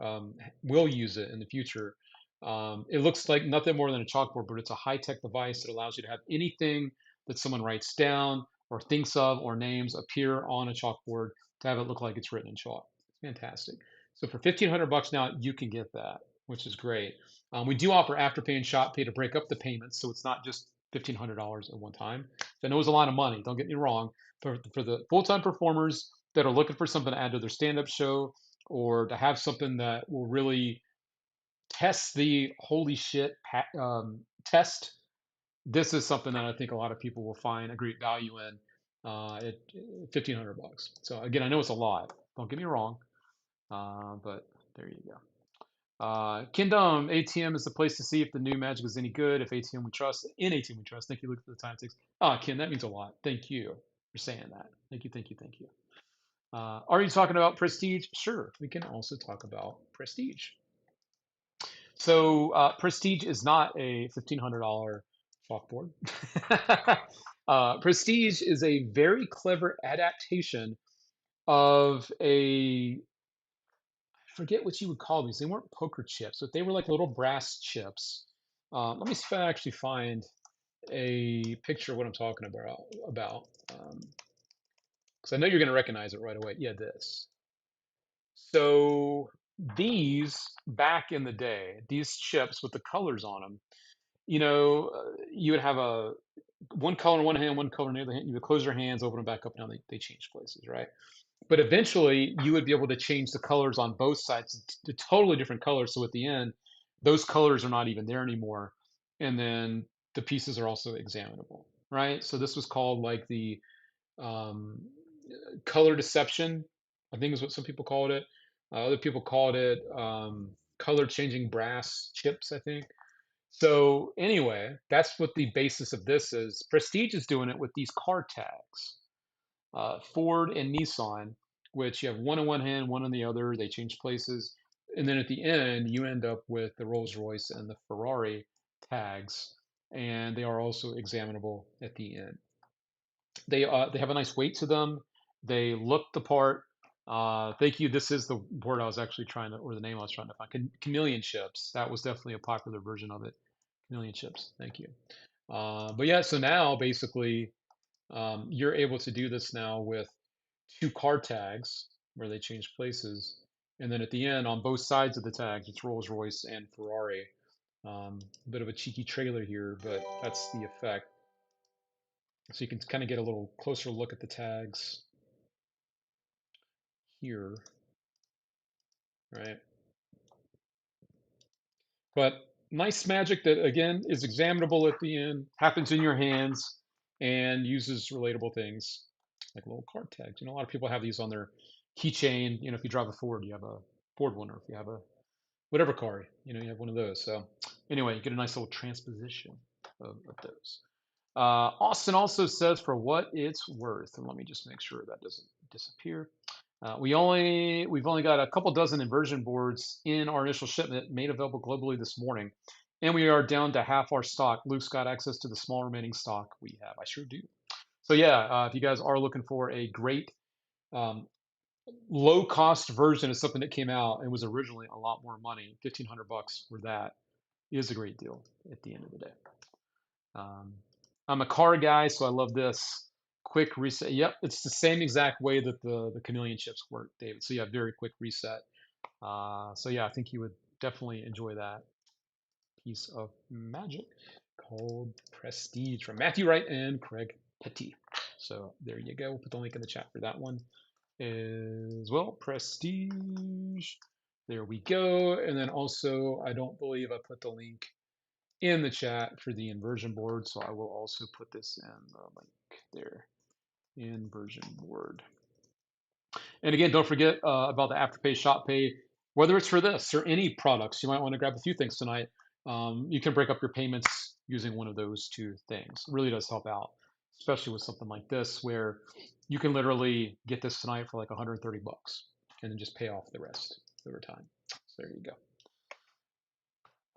will use it in the future It looks like nothing more than a chalkboard, but it's a high-tech device that allows you to have anything that someone writes down or thinks of or names appear on a chalkboard to have it look like it's written in chalk. It's fantastic. So for 1,500 bucks now, you can get that, which is great. We do offer Afterpay and ShopPay to break up the payments, so it's not just $1,500 at one time. So I know it's a lot of money. Don't get me wrong. For the full-time performers that are looking for something to add to their stand-up show or to have something that will really test the holy shit test, this is something that I think a lot of people will find a great value in at 1,500 bucks. So again, I know it's a lot. Don't get me wrong, but there you go. Kingdom ATM is the place to see if the new Magic is any good. If ATM we trust, in ATM we trust. Thank you, Luke, for the time it takes. Ken, that means a lot. Thank you for saying that. Thank you, thank you, thank you. Are you talking about Prestige? Sure, we can also talk about Prestige. So Prestige is not a $1,500 chalkboard. Prestige is a very clever adaptation of I forget what you would call these. They weren't poker chips, but they were like little brass chips. Let me see if I actually find a picture of what I'm talking about. Because I know you're going to recognize it right away. Yeah, this. So these, back in the day, these chips with the colors on them, you would have one color in one hand, one color in the other hand. You would close your hands, open them back up. Now they change places, right? But eventually, you would be able to change the colors on both sides to totally different colors. So at the end, those colors are not even there anymore, and then the pieces are also examinable, right? So this was called like the um, color deception, I think is what some people called it. Other people called it color changing brass chips, I think. So anyway, that's what the basis of this is. Prestige is doing it with these car tags. Ford and Nissan, which you have one in one hand, one in the other. They change places, and then at the end, you end up with the Rolls Royce and the Ferrari tags, and they are also examinable at the end. They have a nice weight to them. They look the part. Thank you. This is the word I was actually trying to, or the name I was trying to find. Chameleon chips. That was definitely a popular version of it. Chameleon chips. Thank you. But yeah, so now basically you're able to do this now with two car tags where they change places. And then at the end, on both sides of the tags, it's Rolls Royce and Ferrari. A bit of a cheeky trailer here, but that's the effect. So you can kind of get a little closer look at the tags here, right? But nice magic that, again, is examinable at the end, happens in your hands, and uses relatable things like little card tags. A lot of people have these on their keychain. If you drive a Ford, you have a Ford one, or if you have a whatever car, you have one of those. So anyway, you get a nice little transposition of those. Austin also says, for what it's worth, and let me just make sure that doesn't disappear. We've only got a couple dozen inversion boards in our initial shipment made available globally this morning, and we are down to half our stock. Luke's got access to the small remaining stock we have. I sure do. So yeah, if you guys are looking for a great um, low cost version of something that came out and was originally a lot more money, 1,500 bucks for that is a great deal at the end of the day. I'm a car guy, so I love this. Quick reset. Yep, it's the same exact way that the chameleon chips work, David. So yeah, very quick reset. So yeah, I think you would definitely enjoy that piece of magic called Prestige from Matthew Wright and Craig Petty. So there you go. We'll put the link in the chat for that one as well. Prestige. There we go. And then also, I don't believe I put the link in the chat for the inversion board, so I will also put this in the link there. Inversion board. And again, don't forget about the Afterpay, ShopPay. Whether it's for this or any products, you might want to grab a few things tonight. You can break up your payments using one of those two things. It really does help out, especially with something like this, where you can literally get this tonight for like 130 bucks and then just pay off the rest over time. So there you go.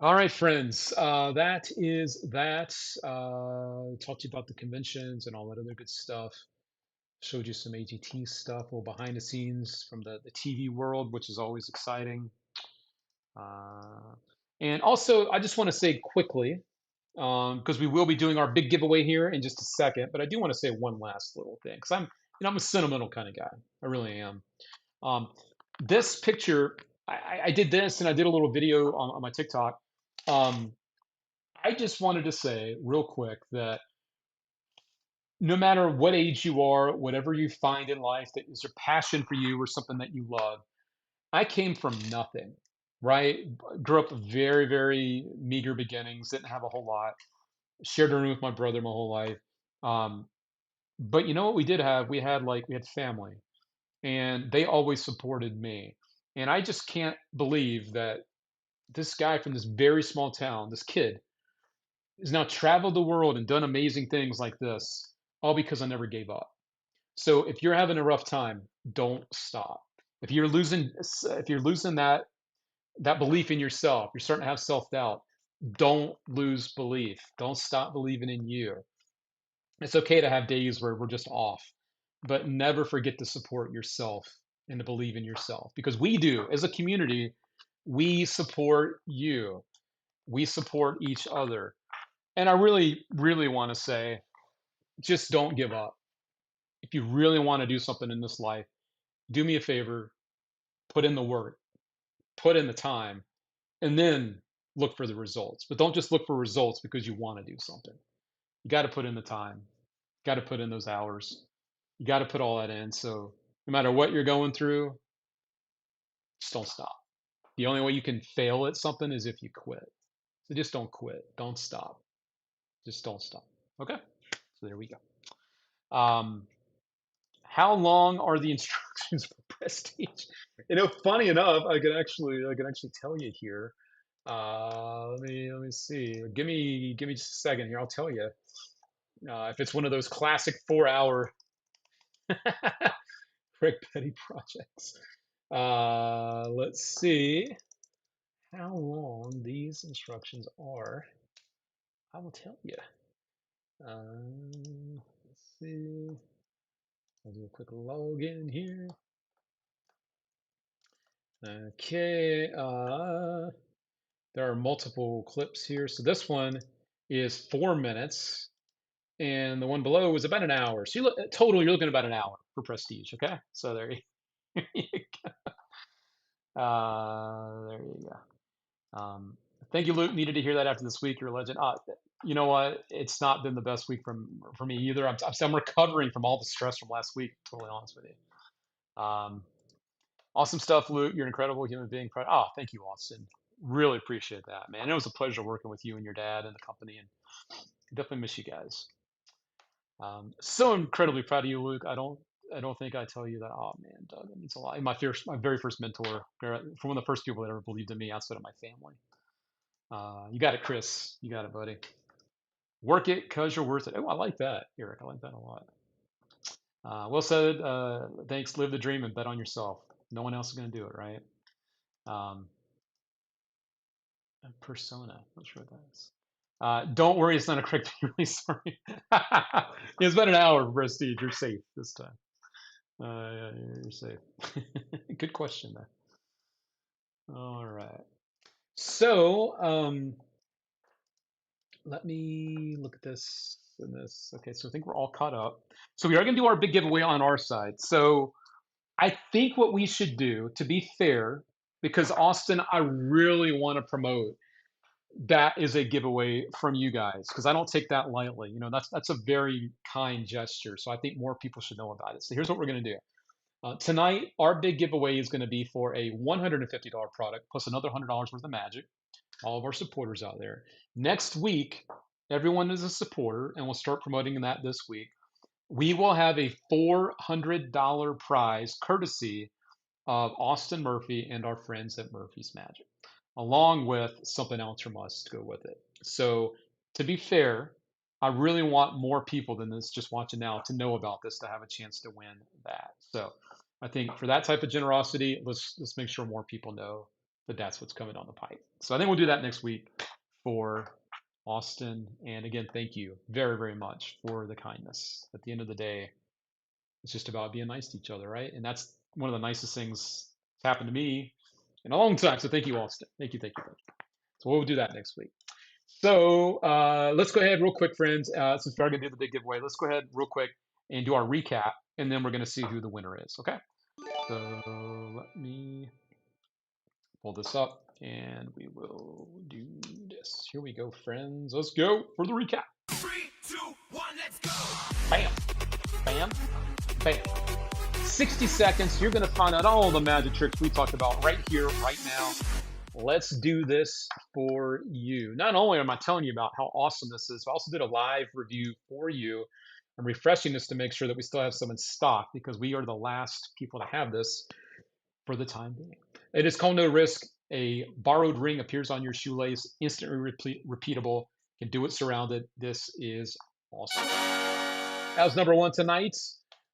All right, friends, that is that. Talked to you about the conventions and all that other good stuff. Showed you some AGT stuff, a little behind the scenes from the TV world, which is always exciting. And also, I just want to say quickly, because we will be doing our big giveaway here in just a second, but I do want to say one last little thing because I'm a sentimental kind of guy. I really am. Um, this picture, I did this and I did a little video on my TikTok. Um, I just wanted to say real quick that no matter what age you are, whatever you find in life that is your passion for you or something that you love, I came from nothing, right? Grew up very, very meager beginnings, didn't have a whole lot, shared a room with my brother my whole life. Um, but you know what we did have? We had family and they always supported me. And I just can't believe that this guy from this very small town, this kid, has now traveled the world and done amazing things like this, all because I never gave up. So if you're having a rough time, don't stop. If you're losing that belief in yourself, you're starting to have self-doubt, don't lose belief. Don't stop believing in you. It's okay to have days where we're just off, but never forget to support yourself and to believe in yourself because we do as a community. We support you. We support each other. And I really, really want to say, just don't give up. If you really want to do something in this life, do me a favor, put in the work, put in the time, and then look for the results. But don't just look for results because you want to do something. You got to put in the time, you got to put in those hours, you got to put all that in. So no matter what you're going through, just don't stop. The only way you can fail at something is if you quit. So just don't quit. Don't stop. Just don't stop. Okay. So there we go. How long are the instructions for Prestige? Funny enough, I can actually tell you here. Let me see. Give me just a second here. I'll tell you. If it's one of those classic 4 hour Rick Petty projects. Let's see how long these instructions are. I will tell you. Let's see. I'll do a quick login here. Okay. There are multiple clips here. So this one is 4 minutes, and the one below is about an hour. So total, you're looking at about an hour for Prestige. Okay. So there you there you go. Thank you, Luke. Needed to hear that after this week. You're a legend. You know what? It's not been the best week for me either. I'm recovering from all the stress from last week. Totally honest with you. Awesome stuff, Luke. You're an incredible human being. Oh, thank you, Austin. Really appreciate that, man. It was a pleasure working with you and your dad and the company, and definitely miss you guys. So incredibly proud of you, Luke. I don't think I tell you that. Oh man, Doug, that means a lot. My very first mentor, from one of the first people that ever believed in me outside of my family. You got it, Chris. You got it, buddy. Work it because you're worth it. Oh, I like that, Eric. I like that a lot. Well said. Thanks. Live the dream and bet on yourself. No one else is going to do it, right? Um, Persona. Not sure what that is. Don't worry, it's not a correct release. Sorry. It's been an hour, Prestige. You're safe this time. Yeah, you're safe. Good question, though. All right. So, let me look at this and this. Okay, so I think we're all caught up. So we are going to do our big giveaway on our side. So I think what we should do, to be fair, because Austin, I really want to promote that is a giveaway from you guys because I don't take that lightly. That's a very kind gesture. So I think more people should know about it. So here's what we're going to do. Tonight, our big giveaway is going to be for a $150 product plus another $100 worth of magic. All of our supporters out there. Next week, everyone is a supporter, and we'll start promoting that this week. We will have a $400 prize courtesy of Austin Murphy and our friends at Murphy's Magic, along with something else from us to go with it. So, to be fair, I really want more people than this just watching now to know about this to have a chance to win that. So, I think for that type of generosity, let's make sure more people know that that's what's coming down the pipe. So I think we'll do that next week for Austin. And again, thank you very, very much for the kindness. At the end of the day, it's just about being nice to each other, right? And that's one of the nicest things that's happened to me in a long time. So thank you, Austin. Thank you, thank you, thank you. So we'll do that next week. So let's go ahead real quick, friends. Since we're going to do the big giveaway, let's go ahead real quick and do our recap, and then we're going to see who the winner is. Okay. So let me pull this up, and we will do this. Here we go, friends. Let's go for the recap. 3, 2, 1, let's go. Bam, bam, bam. 60 seconds. You're going to find out all the magic tricks we talked about right here, right now. Let's do this for you. Not only am I telling you about how awesome this is, but I also did a live review for you. I'm refreshing this to make sure that we still have some in stock because we are the last people to have this for the time being. It is called No Risk. A borrowed ring appears on your shoelace, instantly repeatable, can do it surrounded. This is awesome. That was number 1 tonight.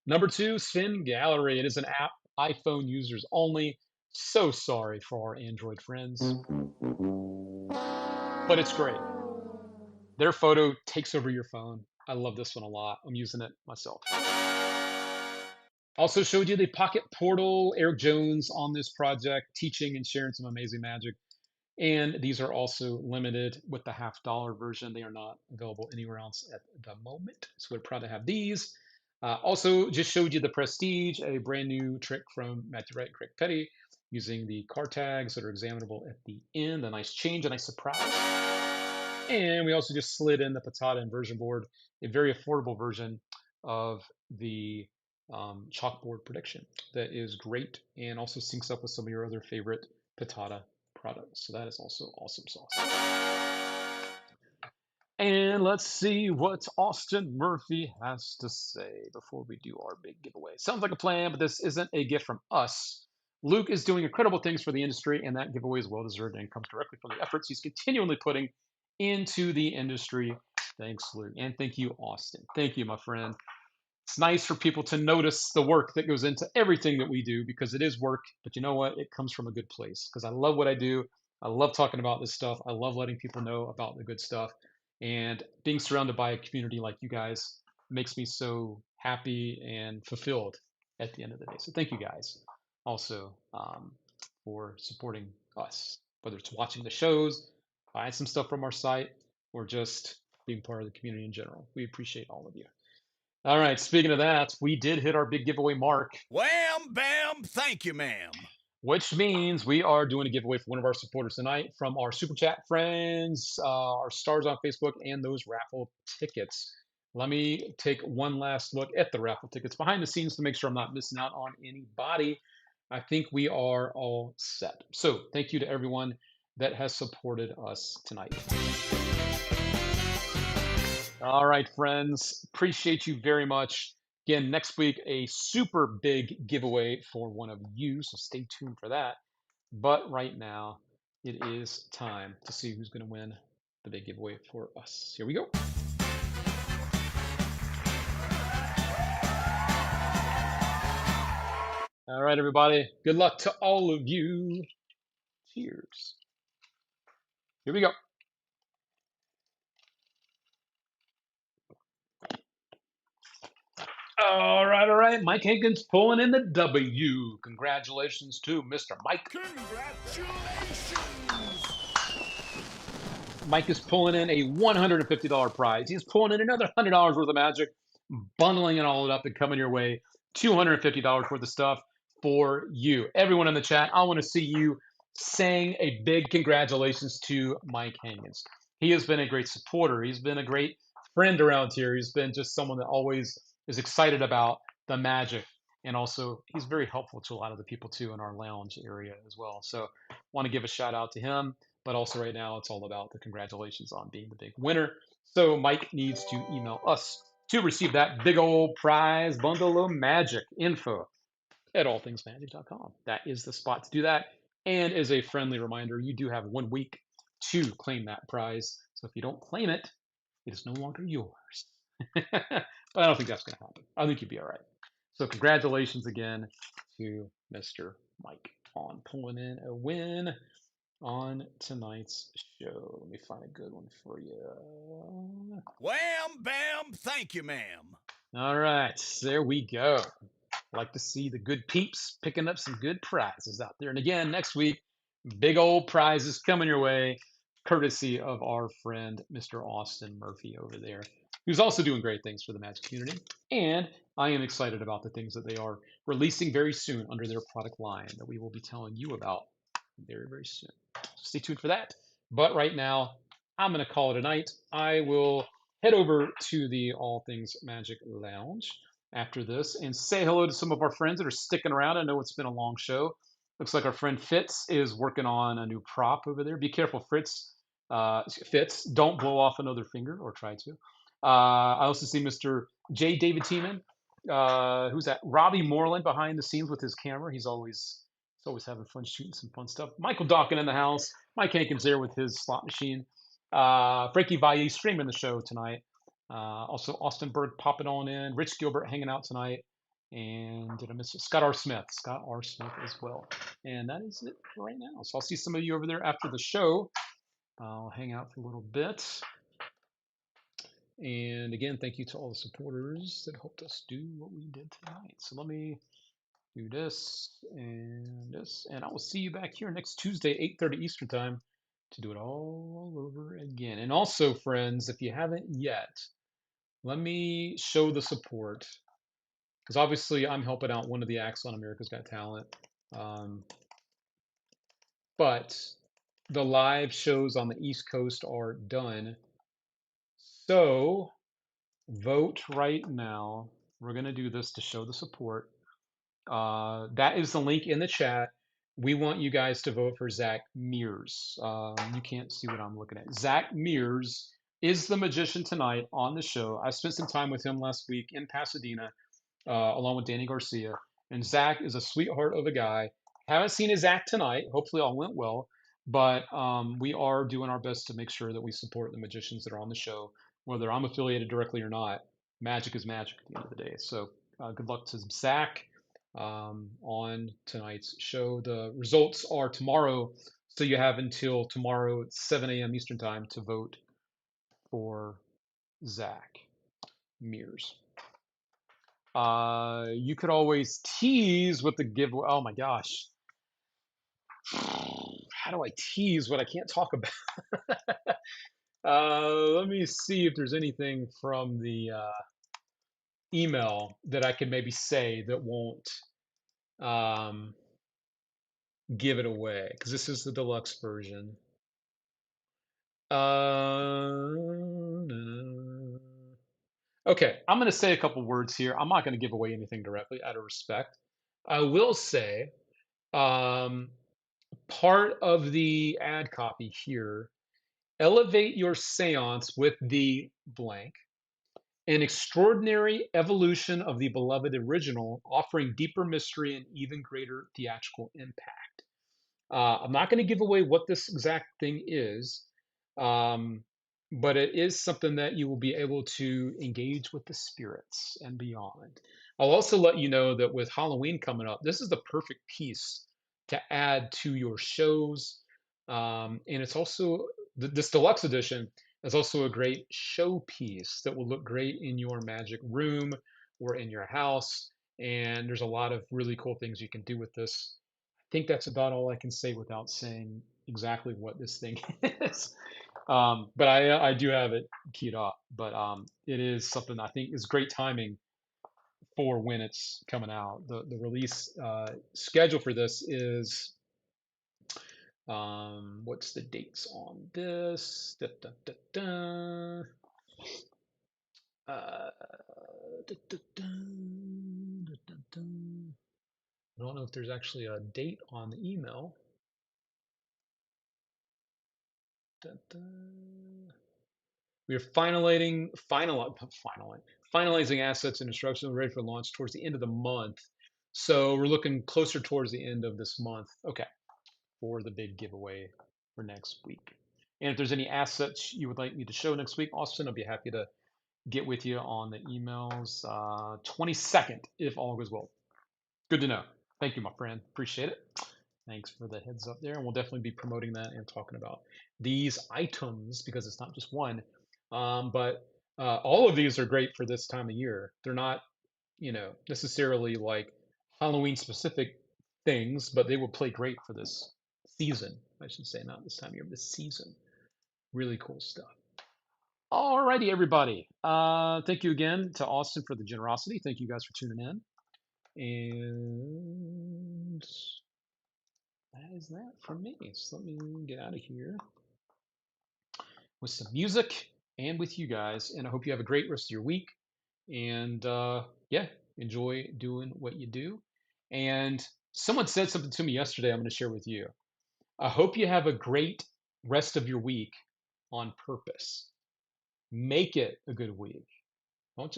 Number 2, Spin Gallery. It is an app, iPhone users only. So sorry for our Android friends, but it's great. Their photo takes over your phone. I love this one a lot. I'm using it myself. Also showed you the Pocket Portal, Eric Jones on this project, teaching and sharing some amazing magic. And these are also limited with the $50 version. They are not available anywhere else at the moment. So we're proud to have these. Also just showed you the Prestige, a brand new trick from Matthew Wright and Craig Petty, using the card tags that are examinable at the end. A nice change, a nice surprise. And we also just slid in the Patata inversion board, a very affordable version of the chalkboard prediction that is great and also syncs up with some of your other favorite Patata products. So that is also awesome sauce. And let's see what Austin Murphy has to say before we do our big giveaway. Sounds like a plan, but this isn't a gift from us. Luke is doing incredible things for the industry, and that giveaway is well-deserved and comes directly from the efforts he's continually putting into the industry. Thanks, Luke. And thank you, Austin. Thank you, my friend. It's nice for people to notice the work that goes into everything that we do because it is work, but you know what? It comes from a good place because I love what I do. I love talking about this stuff. I love letting people know about the good stuff. And being surrounded by a community like you guys makes me so happy and fulfilled at the end of the day. So thank you guys also for supporting us, whether it's watching the shows, buying some stuff from our site, or just being part of the community in general. We appreciate all of you. All right, speaking of that, we did hit our big giveaway mark. Wham, bam, thank you, ma'am. Which means we are doing a giveaway for one of our supporters tonight from our Super Chat friends, our stars on Facebook, and those raffle tickets. Let me take one last look at the raffle tickets behind the scenes to make sure I'm not missing out on anybody. I think we are all set. So thank you to everyone that has supported us tonight. All right, friends. Appreciate you very much. Again, next week, a super big giveaway for one of you, so stay tuned for that. But right now, it is time to see who's going to win the big giveaway for us. Here we go. All right, everybody. Good luck to all of you. Cheers. Here we go. All right, all right. Mike Hankins pulling in the W. Congratulations to Mr. Mike. Congratulations. Mike is pulling in a $150 prize. He's pulling in another $100 worth of magic, bundling it all up and coming your way. $250 worth of stuff for you. Everyone in the chat, I want to see you saying a big congratulations to Mike Hankins. He has been a great supporter. He's been a great friend around here. He's been just someone that always is excited about the magic. And also, he's very helpful to a lot of the people, too, in our lounge area as well. So I want to give a shout out to him. But also right now, it's all about the congratulations on being the big winner. So Mike needs to email us to receive that big old prize bundle of magic. Info at allthingsmagic.com. That is the spot to do that. And as a friendly reminder, you do have 1 week to claim that prize. So if you don't claim it, it is no longer yours. But I don't think that's going to happen. I think you'll be all right. So congratulations again to Mr. Mike on pulling in a win on tonight's show. Let me find a good one for you. Wham, bam, thank you, ma'am. All right, there we go. Like to see the good peeps picking up some good prizes out there. And again, next week, big old prizes coming your way courtesy of our friend Mr. Austin Murphy over there, who's also doing great things for the Magic community. And I am excited about the things that they are releasing very soon under their product line that we will be telling you about very, very soon. So stay tuned for that. But right now, I'm going to call it a night. I will head over to the All Things Magic Lounge after this and say hello to some of our friends that are sticking around. I know it's been a long show. Looks like our friend Fitz is working on a new prop over there. Be careful, Fritz. Fitz, don't blow off another finger or try to. I also see Mr. J. David Tiemann. Who's that? Robbie Moreland behind the scenes with his camera. He's always having fun shooting some fun stuff. Michael Dawkin in the house. Mike Hankins there with his slot machine. Frankie Valle streaming the show tonight. Also Austin Berg popping on in. Rich Gilbert hanging out tonight. And did I miss it? Scott R. Smith. Scott R. Smith as well. And that is it for right now. So I'll see some of you over there after the show. I'll hang out for a little bit. And again, thank you to all the supporters that helped us do what we did tonight. So let me do this, and I will see you back here next Tuesday, 8:30 Eastern Time, to do it all over again. And also, friends, if you haven't yet, let me show the support, because obviously I'm helping out one of the acts on America's Got Talent. But the live shows on the East Coast are done. So vote right now. We're going to do this to show the support. That is the link in the chat. We want you guys to vote for Zach Mears. You can't see what I'm looking at. Zach Mears is the magician tonight on the show. I spent some time with him last week in Pasadena, along with Danny Garcia. And Zach is a sweetheart of a guy. Haven't seen his act tonight. Hopefully, all went well. But we are doing our best to make sure that we support the magicians that are on the show, whether I'm affiliated directly or not. Magic is magic at the end of the day. So good luck to Zach on tonight's show. The results are tomorrow, so you have until tomorrow at 7 a.m. Eastern Time to vote for Zach Mears. You could always tease with the giveaway. Oh my gosh. How do I tease what I can't talk about? Let me see if there's anything from the email that I could maybe say that won't give it away, because this is the deluxe version. Okay, I'm going to say a couple words here. I'm not going to give away anything directly out of respect. I will say part of the ad copy here, elevate your seance with the blank, an extraordinary evolution of the beloved original, offering deeper mystery and even greater theatrical impact. I'm not going to give away what this exact thing is, but it is something that you will be able to engage with the spirits and beyond. I'll also let you know that with Halloween coming up, this is the perfect piece to add to your shows. And it's also, this deluxe edition is also a great showpiece that will look great in your magic room or in your house. And there's a lot of really cool things you can do with this. I think that's about all I can say without saying exactly what this thing is. But I do have it keyed up. But it is something I think is great timing for when it's coming out. The release schedule for this is what's the dates on this? Da, da, da, da. Da, da, da, da, da, da. I don't know if there's actually a date on the email. Da, da. We are finalizing assets and instructions ready for launch towards the end of the month. So we're looking closer towards the end of this month. Okay, for the big giveaway for next week. And if there's any assets you would like me to show next week, Austin, I'll be happy to get with you on the emails. 22nd, if all goes well. Good to know. Thank you, my friend. Appreciate it. Thanks for the heads up there. And we'll definitely be promoting that and talking about these items, because it's not just one. But all of these are great for this time of year. They're not, necessarily like Halloween specific things, but they will play great for this season. I should say, not this time of year, this season. Really cool stuff. Alrighty, everybody. Thank you again to Austin for the generosity. Thank you guys for tuning in. And that is that from me. So let me get out of here with some music and with you guys. And I hope you have a great rest of your week. And yeah, enjoy doing what you do. And someone said something to me yesterday I'm going to share with you. I hope you have a great rest of your week on purpose. Make it a good week. I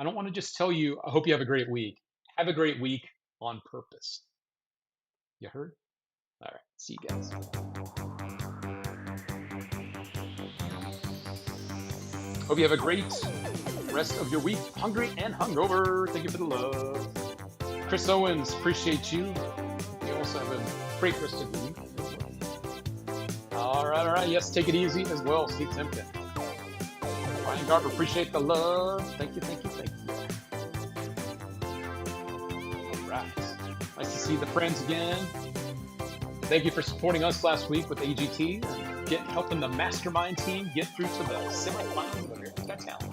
don't want to just tell you, I hope you have a great week. Have a great week on purpose. You heard? All right. See you guys. Hope you have a great rest of your week. Hungry and hungover. Thank you for the love. Chris Owens, appreciate you. You also have a great rest of your week. All right. Yes, take it easy as well. Steve Timken. Ryan Garber, appreciate the love. Thank you. All right. Nice to see the friends again. Thank you for supporting us last week with AGT and helping the mastermind team get through to the semifinals of America's Got Talent.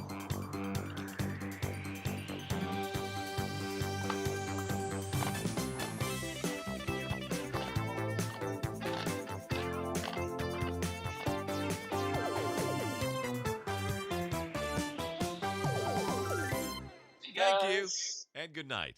Thank you, and good night.